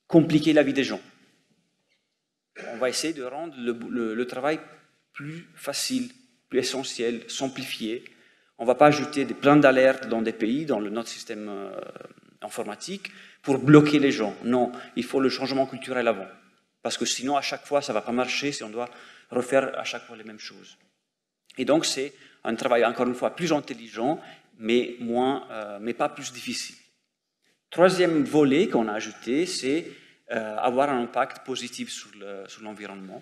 [SPEAKER 7] compliquer la vie des gens. On va essayer de rendre le travail plus facile, plus essentiel, simplifié. On ne va pas ajouter plein d'alertes dans des pays, dans notre système informatique, pour bloquer les gens. Non, il faut le changement culturel avant. Parce que sinon, à chaque fois, ça ne va pas marcher si on doit refaire à chaque fois les mêmes choses. Et donc, c'est un travail, encore une fois, plus intelligent, mais pas plus difficile. Troisième volet qu'on a ajouté, c'est avoir un impact positif sur l'environnement.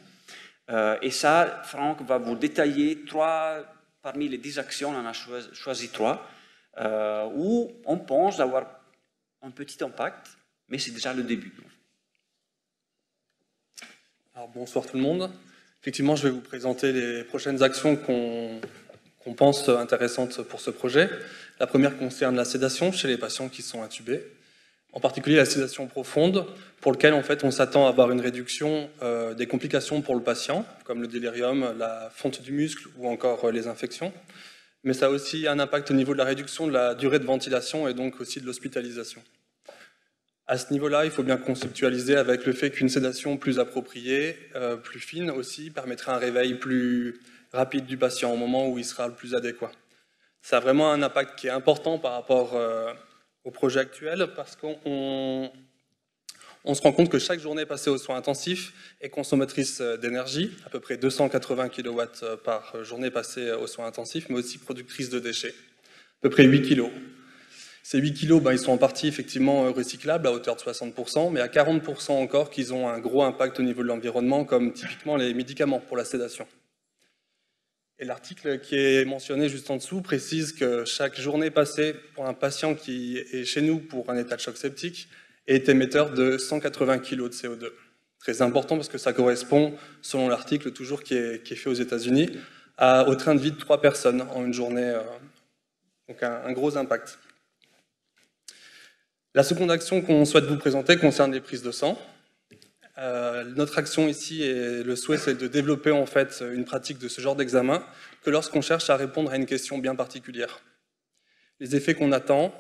[SPEAKER 7] Et ça, Franck va vous détailler parmi les 10 actions, on en a choisi 3, où on pense d'avoir un petit impact, mais c'est déjà le début.
[SPEAKER 8] Alors, bonsoir tout le monde. Effectivement, je vais vous présenter les prochaines actions qu'on pense intéressantes pour ce projet. La première concerne la sédation chez les patients qui sont intubés, en particulier la sédation profonde, pour laquelle en fait, on s'attend à avoir une réduction des complications pour le patient, comme le délirium, la fonte du muscle ou encore les infections. Mais ça a aussi un impact au niveau de la réduction de la durée de ventilation et donc aussi de l'hospitalisation. À ce niveau-là, il faut bien conceptualiser avec le fait qu'une sédation plus appropriée, plus fine aussi, permettrait un réveil plus rapide du patient au moment où il sera le plus adéquat. Ça a vraiment un impact qui est important par rapport au projet actuel parce qu'on se rend compte que chaque journée passée aux soins intensifs est consommatrice d'énergie, à peu près 280 kW par journée passée aux soins intensifs, mais aussi productrice de déchets. peu près 8 kg. Ces 8 kg, ils sont en partie effectivement recyclables à hauteur de 60%, mais à 40% encore qu'ils ont un gros impact au niveau de l'environnement, comme typiquement les médicaments pour la sédation. Et l'article qui est mentionné juste en dessous précise que chaque journée passée pour un patient qui est chez nous pour un état de choc septique est émetteur de 180 kg de CO2. Très important parce que ça correspond, selon l'article toujours qui est fait aux États-Unis, au train de vie de 3 personnes en une journée. Donc un gros impact. La seconde action qu'on souhaite vous présenter concerne les prises de sang. Notre action ici, et le souhait, c'est de développer en fait une pratique de ce genre d'examen que lorsqu'on cherche à répondre à une question bien particulière. Les effets qu'on attend,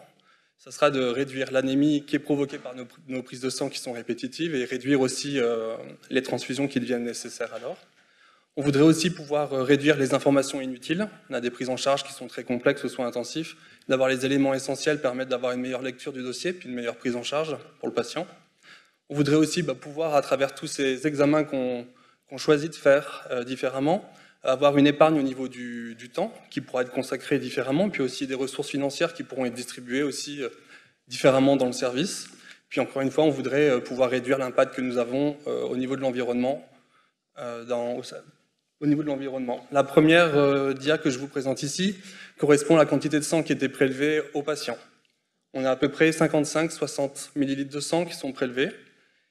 [SPEAKER 8] ça sera de réduire l'anémie qui est provoquée par nos prises de sang qui sont répétitives et réduire aussi les transfusions qui deviennent nécessaires alors. On voudrait aussi pouvoir réduire les informations inutiles. On a des prises en charge qui sont très complexes aux soins intensifs. D'avoir les éléments essentiels permettent d'avoir une meilleure lecture du dossier puis une meilleure prise en charge pour le patient. On voudrait aussi pouvoir, à travers tous ces examens qu'on choisit de faire différemment, avoir une épargne au niveau du temps qui pourra être consacré différemment, puis aussi des ressources financières qui pourront être distribuées aussi différemment dans le service. Puis encore une fois, on voudrait pouvoir réduire l'impact que nous avons au niveau de l'environnement. La première dia que je vous présente ici correspond à la quantité de sang qui était prélevée aux patients. On a à peu près 55-60 ml de sang qui sont prélevés.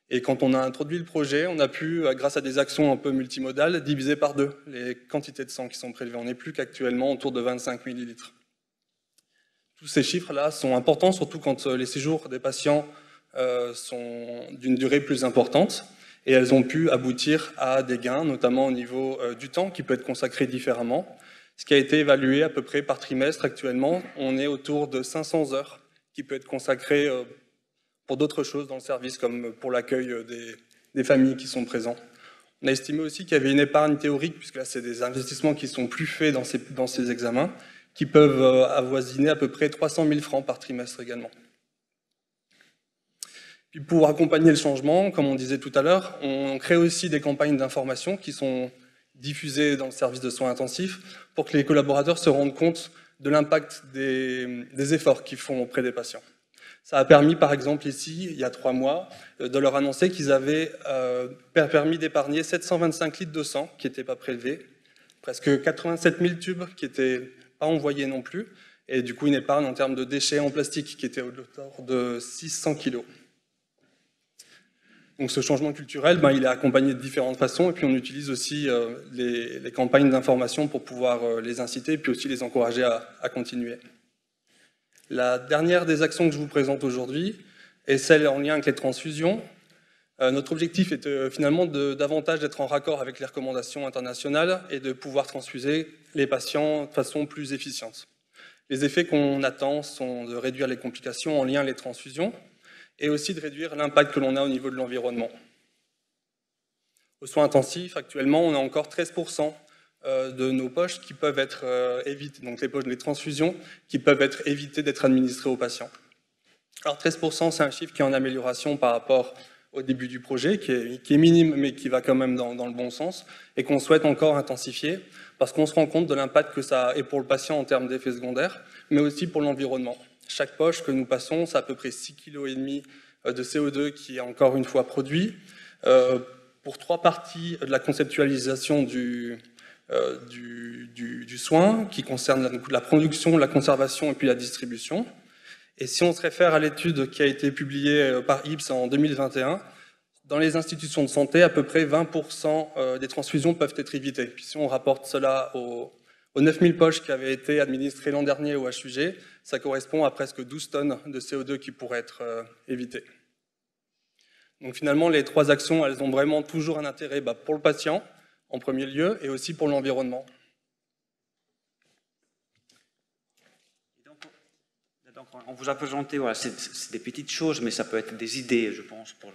[SPEAKER 8] Et quand on a introduit le projet, on a pu, grâce à des actions un peu multimodales, diviser par 2 les quantités de sang qui sont prélevées. On n'est plus qu'actuellement autour de 25 ml. Tous ces chiffres-là sont importants, surtout quand les séjours des patients sont d'une durée plus importante. Et elles ont pu aboutir à des gains, notamment au niveau du temps, qui peut être consacré différemment. Ce qui a été évalué à peu près par trimestre actuellement, on est autour de 500 heures qui peut être consacré pour d'autres choses dans le service, comme pour l'accueil des familles qui sont présentes. On a estimé aussi qu'il y avait une épargne théorique, puisque là, c'est des investissements qui sont plus faits dans ces examens, qui peuvent avoisiner à peu près 300 000 francs par trimestre également. Puis pour accompagner le changement, comme on disait tout à l'heure, on crée aussi des campagnes d'information qui sont diffusées dans le service de soins intensifs pour que les collaborateurs se rendent compte de l'impact des efforts qu'ils font auprès des patients. Ça a permis, par exemple, ici, il y a 3 mois, de leur annoncer qu'ils avaient permis d'épargner 725 litres de sang qui n'étaient pas prélevés, presque 87 000 tubes qui n'étaient pas envoyés non plus, et du coup une épargne en termes de déchets en plastique qui était au hauteur de 600 kg. Donc ce changement culturel, il est accompagné de différentes façons, et puis on utilise aussi les campagnes d'information pour pouvoir les inciter, et puis aussi les encourager à continuer. La dernière des actions que je vous présente aujourd'hui est celle en lien avec les transfusions. Notre objectif est finalement davantage d'être en raccord avec les recommandations internationales et de pouvoir transfuser les patients de façon plus efficiente. Les effets qu'on attend sont de réduire les complications en lien avec les transfusions et aussi de réduire l'impact que l'on a au niveau de l'environnement. Aux soins intensifs, actuellement, on a encore 13% de nos poches qui peuvent être évitées, donc les poches des transfusions qui peuvent être évitées d'être administrées aux patients. Alors 13%, c'est un chiffre qui est en amélioration par rapport au début du projet, qui est minime mais qui va quand même dans le bon sens et qu'on souhaite encore intensifier parce qu'on se rend compte de l'impact que ça a pour le patient en termes d'effets secondaires, mais aussi pour l'environnement. Chaque poche que nous passons, c'est à peu près 6,5 kg de CO2 qui est encore une fois produit. Pour 3 parties de la conceptualisation du soin, qui concerne la production, la conservation et puis la distribution. Et si on se réfère à l'étude qui a été publiée par IPS en 2021, dans les institutions de santé, à peu près 20% des transfusions peuvent être évitées. Puis si on rapporte cela aux 9000 poches qui avaient été administrées l'an dernier au HUG, ça correspond à presque 12 tonnes de CO2 qui pourraient être évitées. Donc finalement, les 3 actions, elles ont vraiment toujours un intérêt pour le patient, en premier lieu, et aussi pour l'environnement.
[SPEAKER 7] Donc, on vous a présenté, voilà, c'est des petites choses, mais ça peut être des idées, je pense, pour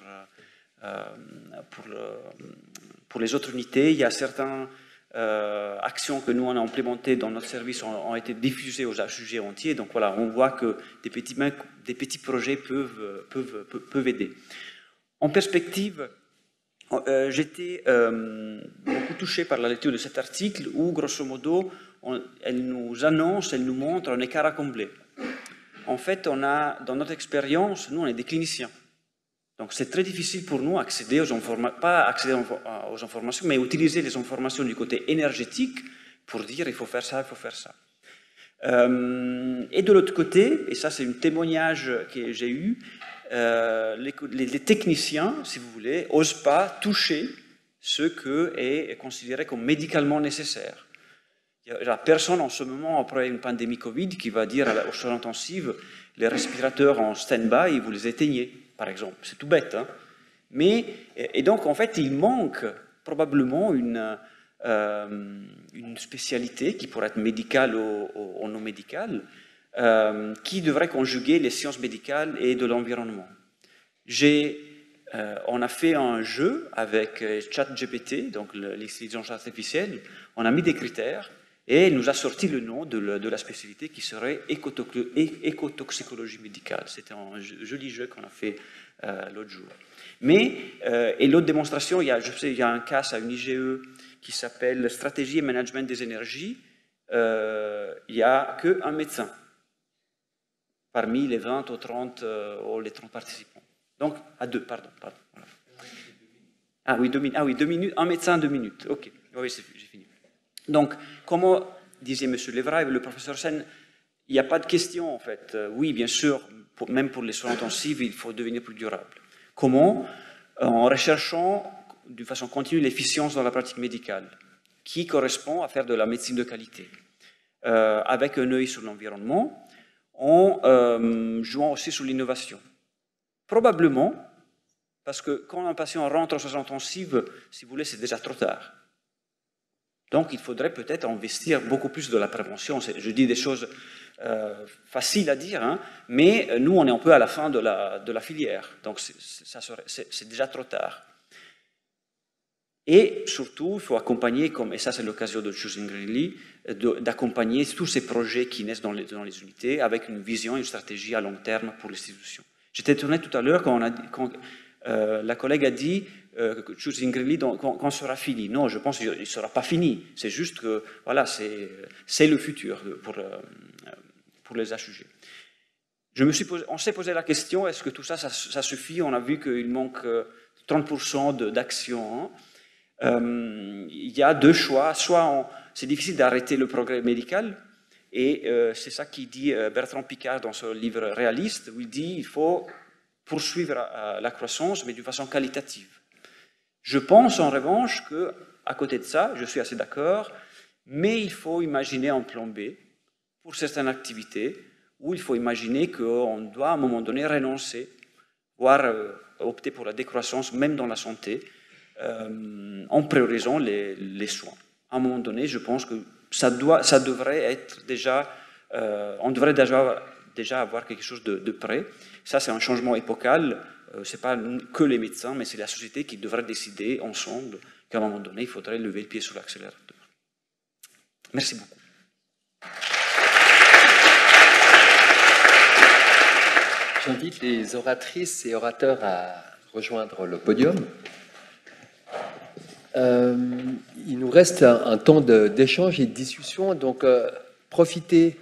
[SPEAKER 7] les autres unités. Il y a certaines actions que nous, on a implémentées dans notre service ont été diffusées aux HUG entiers. Donc voilà, on voit que des petits projets peuvent aider. En perspective, j'étais beaucoup touché par la lecture de cet article où, grosso modo, elle nous annonce, elle nous montre un écart à combler. En fait, on a, dans notre expérience, nous, on est des cliniciens. Donc, c'est très difficile pour nous d'accéder aux informations, pas accéder aux informations, mais utiliser les informations du côté énergétique pour dire il faut faire ça, il faut faire ça. Et de l'autre côté, et ça c'est un témoignage que j'ai eu, les techniciens, si vous voulez, n'osent pas toucher ce qui est considéré comme médicalement nécessaire. Il n'y a personne en ce moment, après une pandémie Covid, qui va dire aux soins intensifs, les respirateurs en stand-by, vous les éteignez, par exemple. C'est tout bête. Hein, mais, et donc, en fait, il manque probablement une spécialité qui pourrait être médicale ou non médicale, qui devrait conjuguer les sciences médicales et de l'environnement. On a fait un jeu avec ChatGPT, donc l'intelligence artificielle. On a mis des critères et il nous a sorti le nom de la spécialité qui serait écotoxicologie médicale. C'était un joli jeu qu'on a fait l'autre jour. Mais, et l'autre démonstration, il y a un cas à une IGE qui s'appelle Stratégie et management des énergies. Il n'y a qu'un médecin parmi les 20 ou 30, ou les 30 participants. Donc, à deux, pardon. Voilà. Ah oui, 2 minutes. Ah oui, 2 minutes. Un médecin, 2 minutes. OK. Oui, j'ai fini. Donc, comme disait M. Levraille, le professeur Sen, il n'y a pas de question, en fait. Oui, bien sûr, même pour les soins intensifs, il faut devenir plus durable. Comment? En recherchant d'une façon continue l'efficience dans la pratique médicale, qui correspond à faire de la médecine de qualité, avec un œil sur l'environnement, en jouant aussi sur l'innovation. Probablement, parce que quand un patient rentre en soins intensifs, si vous voulez, c'est déjà trop tard. Donc, il faudrait peut-être investir beaucoup plus de la prévention. Je dis des choses faciles à dire, hein, mais nous, on est un peu à la fin de la filière. Donc, c'est déjà trop tard. Et surtout, il faut accompagner, et ça c'est l'occasion de Choosing Greenly, d'accompagner tous ces projets qui naissent dans les unités avec une vision, une stratégie à long terme pour l'institution. J'étais étonné tout à l'heure quand la collègue a dit que Choosing Greenly quand sera fini. Non, je pense qu'il ne sera pas fini. C'est juste que voilà, c'est le futur pour les HUG. On s'est posé la question, est-ce que tout ça suffit? On a vu qu'il manque 30% d'actions. Il y a deux choix. Soit c'est difficile d'arrêter le progrès médical, et c'est ça qui dit Bertrand Piccard dans son livre Réaliste, où il dit qu'il faut poursuivre la croissance, mais d'une façon qualitative. Je pense en revanche qu'à côté de ça, je suis assez d'accord, mais il faut imaginer un plan B pour certaines activités, où il faut imaginer qu'on doit à un moment donné renoncer, voire opter pour la décroissance, même dans la santé, en priorisant les soins. À un moment donné, je pense que ça devrait être déjà, on devrait déjà avoir quelque chose de prêt. Ça, c'est un changement épocal. Ce n'est pas que les médecins, mais c'est la société qui devrait décider ensemble qu'à un moment donné, il faudrait lever le pied sur l'accélérateur. Merci beaucoup.
[SPEAKER 1] J'invite les oratrices et orateurs à rejoindre le podium. Il nous reste un temps d'échange et de discussion, donc profitons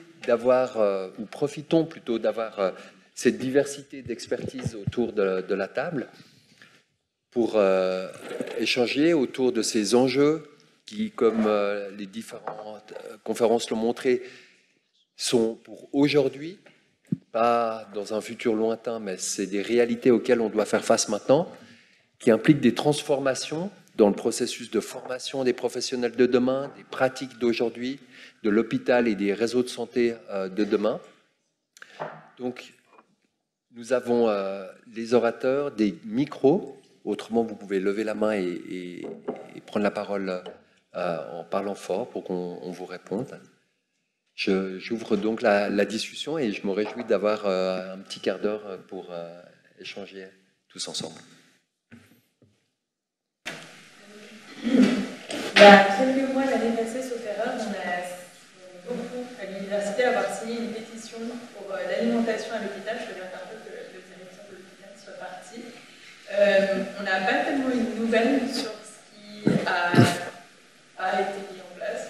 [SPEAKER 1] plutôt d'avoir cette diversité d'expertise autour de la table pour échanger autour de ces enjeux qui, comme les différentes conférences l'ont montré, sont pour aujourd'hui, pas dans un futur lointain, mais c'est des réalités auxquelles on doit faire face maintenant, qui impliquent des transformations dans le processus de formation des professionnels de demain, des pratiques d'aujourd'hui, de l'hôpital et des réseaux de santé de demain. Donc, nous avons les orateurs, des micros. Autrement, vous pouvez lever la main et prendre la parole en parlant fort pour qu'on vous réponde. J'ouvre donc la discussion et je me réjouis d'avoir un petit quart d'heure pour échanger tous ensemble.
[SPEAKER 9] Il y a quelques mois, l'année passée, sauf erreur, on a beaucoup à l'université avoir signé une pétition pour l'alimentation à l'hôpital. Je regrette un peu que le directeur de l'hôpital soit parti. On n'a pas tellement une nouvelle sur ce qui a été mis en place.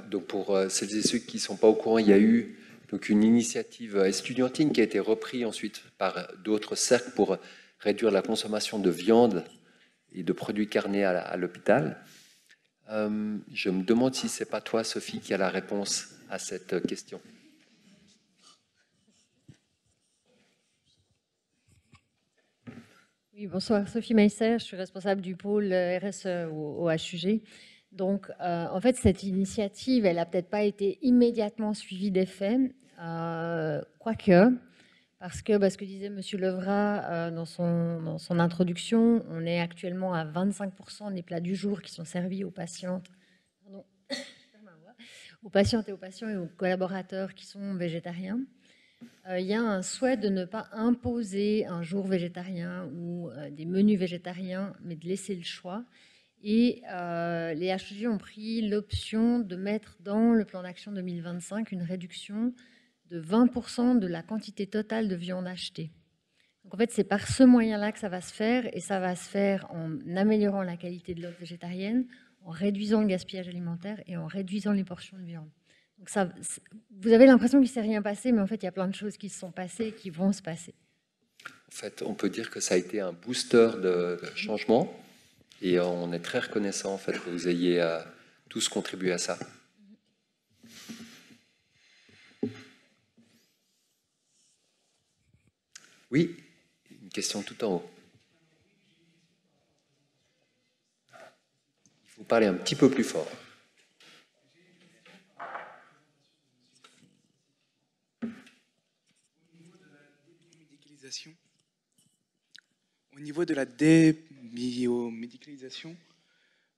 [SPEAKER 1] donc pour celles et ceux qui ne sont pas au courant, il y a eu donc une initiative estudiantine qui a été reprise ensuite par d'autres cercles pour réduire la consommation de viande et de produits carnés à l'hôpital. Je me demande si ce n'est pas toi, Sophie, qui a la réponse à cette question.
[SPEAKER 10] Oui, bonsoir, Sophie Meisser, je suis responsable du pôle RSE au HUG. Donc, en fait, cette initiative, elle n'a peut-être pas été immédiatement suivie d'effet, quoique, parce que ce que disait M. Levrat dans son introduction, on est actuellement à 25% des plats du jour qui sont servis aux patientes, aux patientes et aux patients et aux collaborateurs qui sont végétariens. Il y a un souhait de ne pas imposer un jour végétarien ou des menus végétariens, mais de laisser le choix. Et les HUG ont pris l'option de mettre dans le plan d'action 2025 une réduction de 20% de la quantité totale de viande achetée. Donc en fait, c'est par ce moyen-là que ça va se faire, et ça va se faire en améliorant la qualité de l'offre végétarienne, en réduisant le gaspillage alimentaire et en réduisant les portions de viande. Donc ça, vous avez l'impression qu'il ne s'est rien passé, mais en fait, il y a plein de choses qui se sont passées et qui vont se passer.
[SPEAKER 1] En fait, on peut dire que ça a été un booster de changement, et on est très reconnaissant en fait, que vous ayez tous contribué à ça. Oui, une question tout en haut. Il faut parler un petit peu plus fort.
[SPEAKER 11] Au niveau de la débiomédicalisation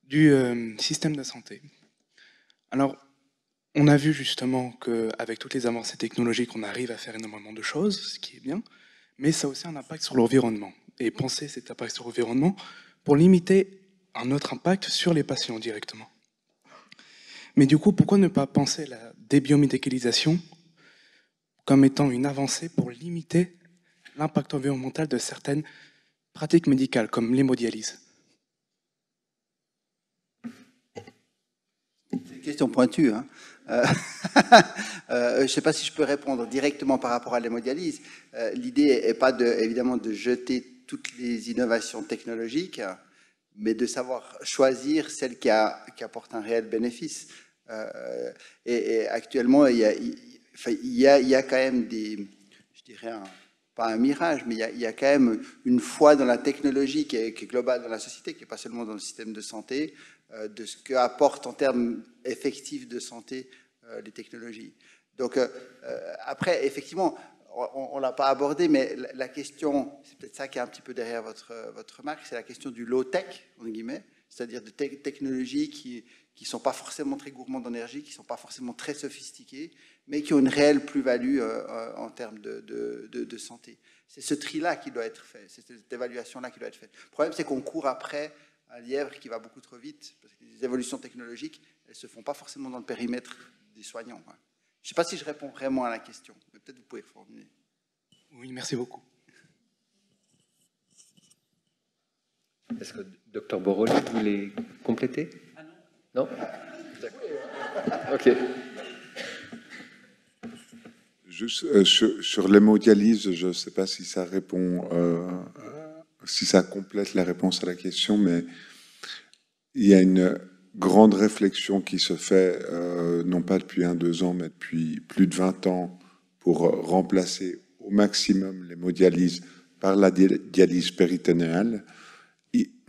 [SPEAKER 11] du système de santé. Alors, on a vu justement qu'avec toutes les avancées technologiques, on arrive à faire énormément de choses, ce qui est bien, mais ça a aussi un impact sur l'environnement. Et penser cet impact sur l'environnement pour limiter un autre impact sur les patients directement. Mais du coup, pourquoi ne pas penser la débiomédicalisation comme étant une avancée pour limiter l'impact environnemental de certaines pratiques médicales, comme l'hémodialyse?
[SPEAKER 4] C'est une question pointue. Hein. Je ne sais pas si je peux répondre directement par rapport à l'hémodialyse. L'idée n'est pas évidemment de jeter toutes les innovations technologiques, mais de savoir choisir celles qui apportent un réel bénéfice. Et actuellement, il y a quand même je dirais, pas un mirage, mais il y a quand même une foi dans la technologie qui est globale dans la société, qui n'est pas seulement dans le système de santé, de ce qu'apportent en termes effectifs de santé les technologies. Donc après, effectivement, on ne l'a pas abordé, mais la question, c'est peut-être ça qui est un petit peu derrière votre remarque, c'est la question du low-tech, entre guillemets, c'est-à-dire de technologies qui ne sont pas forcément très gourmandes d'énergie, qui ne sont pas forcément très sophistiquées, mais qui ont une réelle plus-value en termes de santé. C'est ce tri-là qui doit être fait, c'est cette évaluation-là qui doit être faite. Le problème, c'est qu'on court après un lièvre qui va beaucoup trop vite, parce que les évolutions technologiques, elles ne se font pas forcément dans le périmètre des soignants. Je ne sais pas si je réponds vraiment à la question, mais peut-être vous pouvez reformuler.
[SPEAKER 11] Oui, merci beaucoup.
[SPEAKER 1] Est-ce que Dr Borrelli voulait compléter? Ah non. Non? Ok.
[SPEAKER 5] Juste sur l'hémodialyse, je ne sais pas si ça répond, si ça complète la réponse à la question, mais il y a une grande réflexion qui se fait, non pas depuis 1-2 ans, mais depuis plus de 20 ans, pour remplacer au maximum l'hémodialyse par la dialyse péritonéale.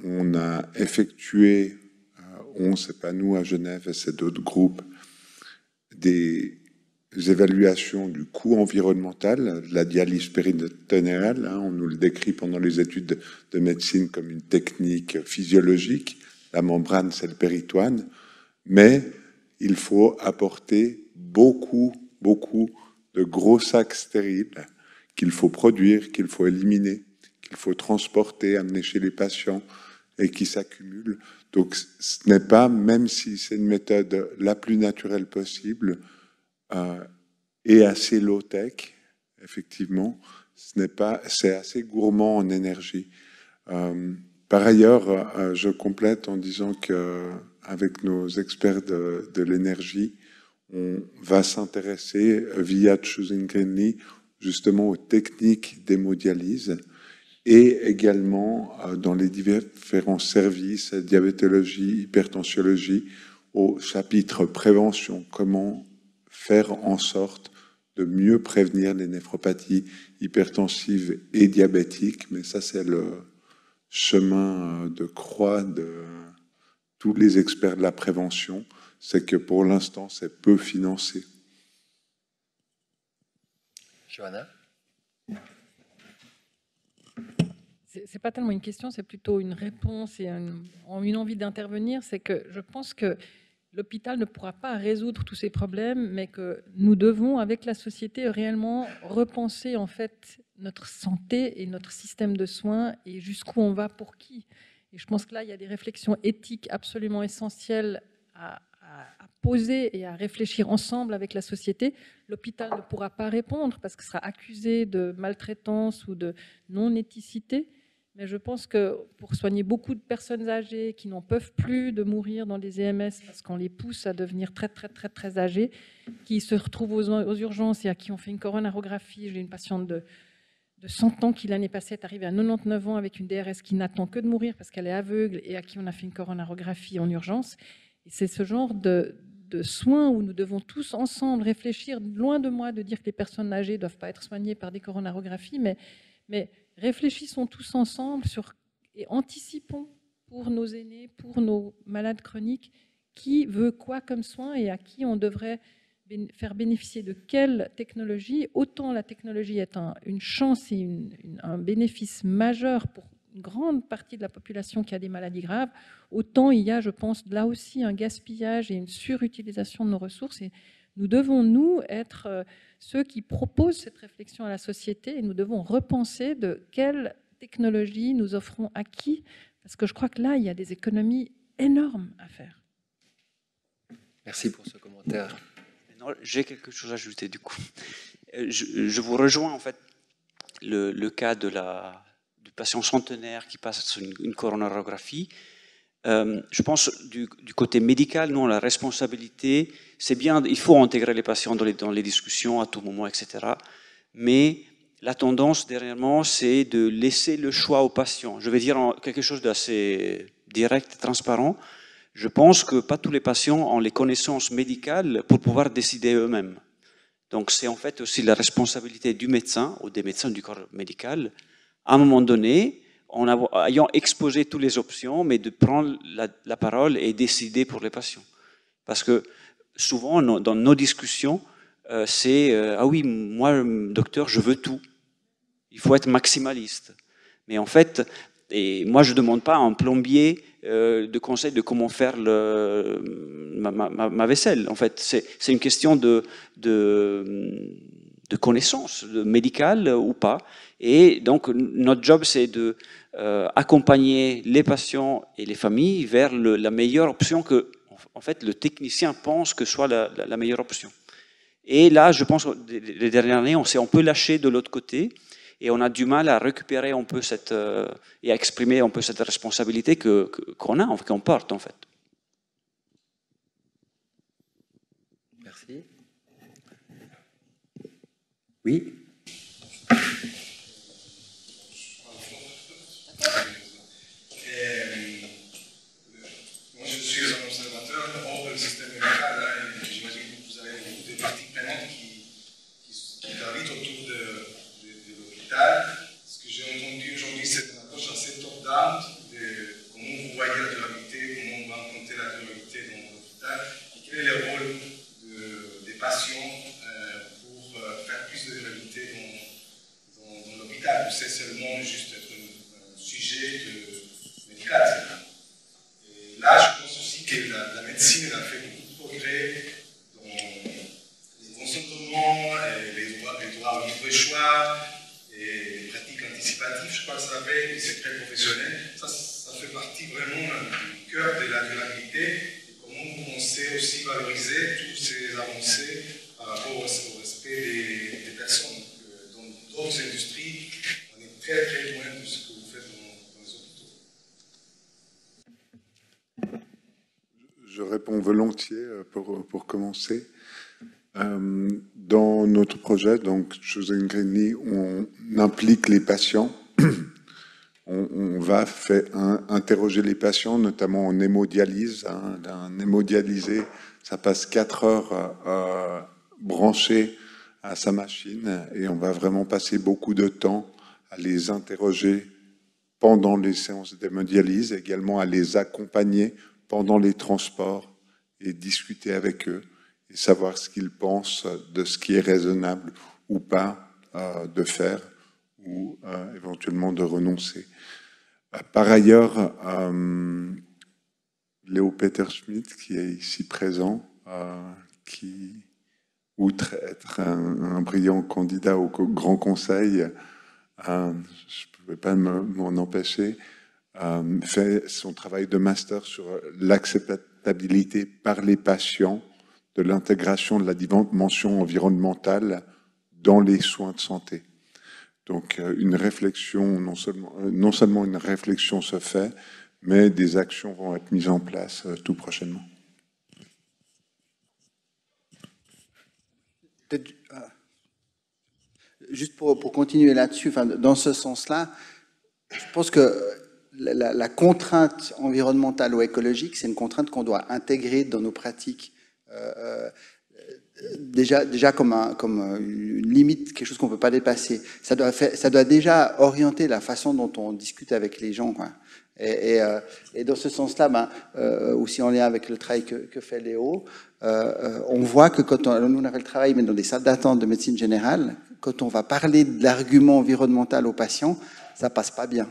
[SPEAKER 5] On a effectué, c'est pas nous à Genève, c'est d'autres groupes, des évaluations du coût environnemental de la dialyse péritonéale. On nous le décrit pendant les études de médecine comme une technique physiologique. La membrane, c'est le péritoine. Mais il faut apporter beaucoup de gros sacs stériles qu'il faut produire, qu'il faut éliminer, qu'il faut transporter, amener chez les patients et qui s'accumulent. Donc ce n'est pas, même si c'est une méthode la plus naturelle possible et assez low-tech, effectivement, c'est assez gourmand en énergie. Par ailleurs, je complète en disant qu'avec nos experts de l'énergie, On va s'intéresser via Choosing Greenly justement aux techniques d'hémodialyse et également dans les différents services, diabétologie, hypertensiologie, au chapitre prévention, comment faire en sorte de mieux prévenir les néphropathies hypertensives et diabétiques. Mais ça, c'est le chemin de croix de tous les experts de la prévention, c'est que pour l'instant, c'est peu financé.
[SPEAKER 1] Johanna ?
[SPEAKER 2] C'est pas tellement une question, c'est plutôt une réponse et une envie d'intervenir. C'est que je pense que l'hôpital ne pourra pas résoudre tous ces problèmes, mais que nous devons, avec la société, réellement repenser en fait notre santé et notre système de soins et jusqu'où on va pour qui. Et je pense que là, il y a des réflexions éthiques absolument essentielles à poser et à réfléchir ensemble avec la société. L'hôpital ne pourra pas répondre parce qu'il sera accusé de maltraitance ou de non-éthicité. Mais je pense que pour soigner beaucoup de personnes âgées qui n'en peuvent plus de mourir dans des EMS parce qu'on les pousse à devenir très âgées, qui se retrouvent aux urgences et à qui on fait une coronarographie. J'ai une patiente de 100 ans qui l'année passée est arrivée à 99 ans avec une DRS qui n'attend que de mourir parce qu'elle est aveugle et à qui on a fait une coronarographie en urgence. Et c'est ce genre de soins où nous devons tous ensemble réfléchir, loin de moi de dire que les personnes âgées ne doivent pas être soignées par des coronarographies, mais réfléchissons tous ensemble et anticipons pour nos aînés, pour nos malades chroniques, qui veut quoi comme soin et à qui on devrait faire bénéficier de quelle technologie. Autant la technologie est une chance et un bénéfice majeur pour une grande partie de la population qui a des maladies graves, autant il y a, je pense, là aussi un gaspillage et une surutilisation de nos ressources. Et nous devons, nous, être ceux qui proposent cette réflexion à la société et nous devons repenser de quelle technologie nous offrons à qui, parce que je crois que là, il y a des économies énormes à faire.
[SPEAKER 1] Merci pour ce commentaire.
[SPEAKER 7] J'ai quelque chose à ajouter du coup. Je vous rejoins en fait le cas du patient centenaire qui passe sur une coronarographie. Je pense du côté médical, nous, la responsabilité, c'est bien, il faut intégrer les patients dans les discussions à tout moment, etc. Mais la tendance, dernièrement, c'est de laisser le choix aux patients. Je vais dire quelque chose d'assez direct et transparent. Je pense que pas tous les patients ont les connaissances médicales pour pouvoir décider eux-mêmes. Donc, c'est en fait aussi la responsabilité du médecin ou des médecins du corps médical, à un moment donné, en ayant exposé toutes les options, mais de prendre la parole et décider pour les patients. Parce que souvent, dans nos discussions, c'est ah oui, moi, docteur, je veux tout. Il faut être maximaliste. Mais en fait, et moi, je ne demande pas à un plombier de conseil de comment faire ma vaisselle. En fait, c'est une question de connaissances médicales ou pas. Et donc, notre job, c'est de accompagner les patients et les familles vers la meilleure option que, en fait, le technicien pense que soit la meilleure option. Et là, je pense que les dernières années, on s'est un peu lâché de l'autre côté et on a du mal à récupérer un peu et à exprimer un peu cette responsabilité qu'on a, qu'on porte, en fait.
[SPEAKER 1] Merci. Oui.
[SPEAKER 12] Moi, je suis un observateur hors du système médical, et j'imagine que vous avez beaucoup de parties prenantes qui gravitent autour de l'hôpital. Ce que j'ai entendu aujourd'hui, c'est une approche assez top-down de comment vous voyez la durabilité, comment on va implanter la durabilité dans l'hôpital, et quel est le rôle des patients pour faire plus de durabilité dans l'hôpital. C'est seulement juste être un sujet médical. Là, je pense aussi que la médecine a fait beaucoup de progrès dans le consentement, les droits au libre choix, et les pratiques anticipatives, je crois que ça s'appelle, et c'est très professionnel. Ça fait partie vraiment du cœur de la durabilité, et comment vous pensez aussi valoriser toutes ces avancées par rapport au respect des personnes. Dans d'autres industries, on est très très loin de ce que vous faites dans les hôpitaux.
[SPEAKER 5] Je réponds volontiers pour commencer. Dans notre projet, donc Choosing Greenly, on implique les patients. On va interroger les patients, notamment en hémodialyse. Un hémodialysé, ça passe 4 heures branché à sa machine et on va vraiment passer beaucoup de temps à les interroger pendant les séances d'hémodialyse, également à les accompagner pendant les transports et discuter avec eux et savoir ce qu'ils pensent de ce qui est raisonnable ou pas de faire ou éventuellement de renoncer. Par ailleurs, Léo Peter-Schmidt, qui est ici présent, qui, outre être un brillant candidat au Grand Conseil, je ne pouvais pas m'en empêcher, fait son travail de master sur l'acceptabilité par les patients de l'intégration de la dimension environnementale dans les soins de santé. Donc une réflexion, non seulement une réflexion se fait, mais des actions vont être mises en place tout prochainement.
[SPEAKER 4] Juste pour continuer là-dessus, dans ce sens-là, je pense que la contrainte environnementale ou écologique, c'est une contrainte qu'on doit intégrer dans nos pratiques. Déjà comme une limite, quelque chose qu'on ne peut pas dépasser. Ça doit déjà orienter la façon dont on discute avec les gens, quoi. Et dans ce sens-là, aussi en lien avec le travail que fait Léo, on voit que quand nous on a fait le travail, mais dans des salles d'attente de médecine générale, quand on va parler de l'argument environnemental aux patients, ça passe pas bien.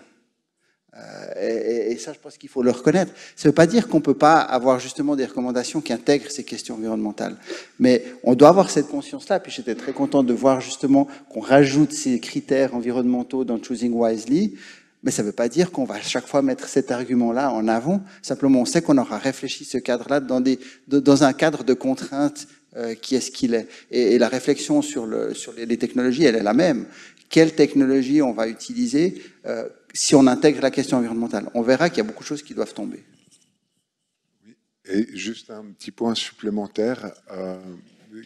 [SPEAKER 4] Et ça, je pense qu'il faut le reconnaître. Ça ne veut pas dire qu'on ne peut pas avoir justement des recommandations qui intègrent ces questions environnementales. Mais on doit avoir cette conscience-là. Puis j'étais très content de voir justement qu'on rajoute ces critères environnementaux dans Choosing Wisely. Mais ça ne veut pas dire qu'on va à chaque fois mettre cet argument-là en avant. Simplement, on sait qu'on aura réfléchi ce cadre-là dans un cadre de contraintes qui est ce qu'il est. Et la réflexion sur les technologies, elle est la même. Quelle technologie on va utiliser si on intègre la question environnementale? On verra qu'il y a beaucoup de choses qui doivent tomber.
[SPEAKER 5] Oui. Et juste un petit point supplémentaire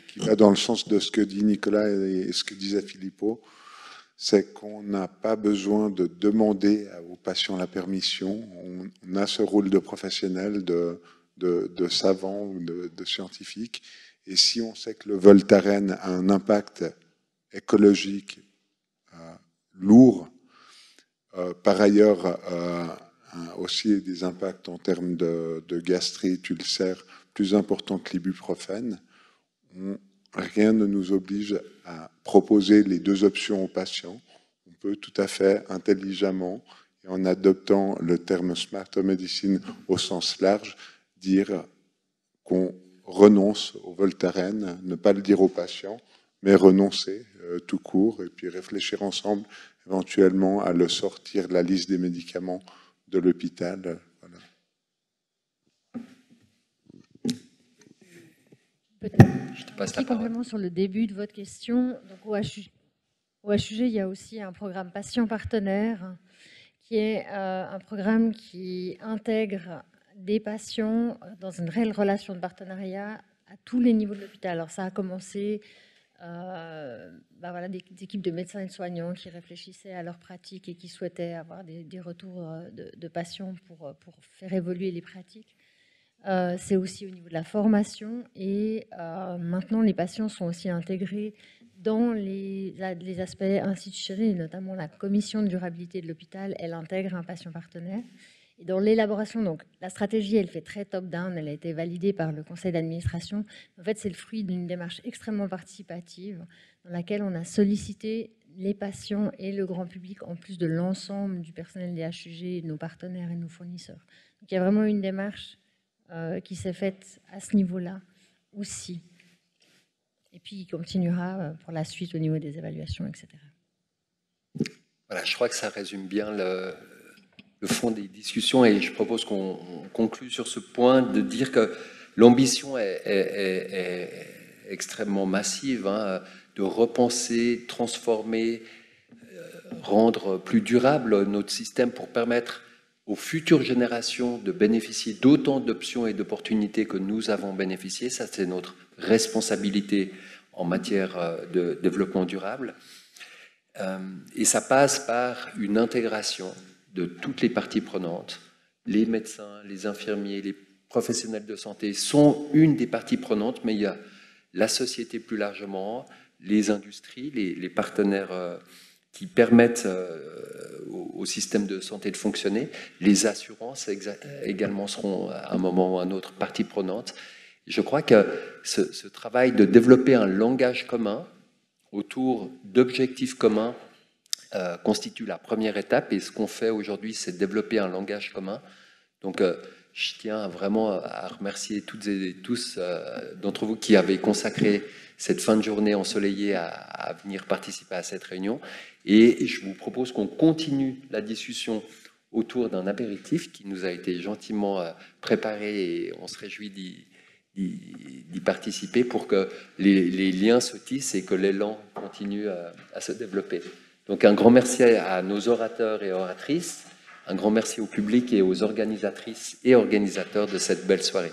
[SPEAKER 5] qui va dans le sens de ce que dit Nicolas et ce que disait Filippo, c'est qu'on n'a pas besoin de demander aux patients la permission. On a ce rôle de professionnel, de savant ou de scientifique. Et si on sait que le Voltaren a un impact écologique lourd, par ailleurs aussi des impacts en termes de gastrite, ulcère plus importants que l'ibuprofène, rien ne nous oblige à proposer les deux options aux patients. On peut tout à fait intelligemment, et en adoptant le terme smart medicine au sens large, dire qu'on renonce au Voltaren, ne pas le dire aux patients, mais renoncer tout court, et puis réfléchir ensemble éventuellement à le sortir de la liste des médicaments de l'hôpital. Voilà.
[SPEAKER 10] Je te passe la parole. Complément sur le début de votre question. Donc, au HUG, il y a aussi un programme patient partenaire qui est un programme qui intègre des patients dans une réelle relation de partenariat à tous les niveaux de l'hôpital. Alors ça a commencé des équipes de médecins et de soignants qui réfléchissaient à leur pratique et qui souhaitaient avoir des retours de patients pour faire évoluer les pratiques. C'est aussi au niveau de la formation et maintenant les patients sont aussi intégrés dans les aspects institutionnels, notamment la commission de durabilité de l'hôpital, elle intègre un patient partenaire. Et dans l'élaboration, donc la stratégie, elle fait très top-down, elle a été validée par le conseil d'administration. En fait, c'est le fruit d'une démarche extrêmement participative dans laquelle on a sollicité les patients et le grand public, en plus de l'ensemble du personnel des HUG, de nos partenaires et de nos fournisseurs. Donc il y a vraiment une démarche qui s'est faite à ce niveau-là aussi. Et puis il continuera pour la suite au niveau des évaluations, etc.
[SPEAKER 1] Voilà, je crois que ça résume bien le fond des discussions et je propose qu'on conclue sur ce point de dire que l'ambition est extrêmement massive, hein, de repenser, transformer, rendre plus durable notre système pour permettre aux futures générations de bénéficier d'autant d'options et d'opportunités que nous avons bénéficié. Ça, c'est notre responsabilité en matière de développement durable. Et ça passe par une intégration de toutes les parties prenantes. Les médecins, les infirmiers, les professionnels de santé sont une des parties prenantes, mais il y a la société plus largement, les industries, les partenaires qui permettent au système de santé de fonctionner. Les assurances également seront à un moment ou à un autre partie prenante. Je crois que ce travail de développer un langage commun autour d'objectifs communs constitue la première étape. Et ce qu'on fait aujourd'hui, c'est développer un langage commun. Donc, je tiens vraiment à remercier toutes et tous d'entre vous qui avez consacré cette fin de journée ensoleillée à venir participer à cette réunion. Et je vous propose qu'on continue la discussion autour d'un apéritif qui nous a été gentiment préparé et on se réjouit d'y participer pour que les liens se tissent et que l'élan continue à se développer. Donc un grand merci à nos orateurs et oratrices, un grand merci au public et aux organisatrices et organisateurs de cette belle soirée.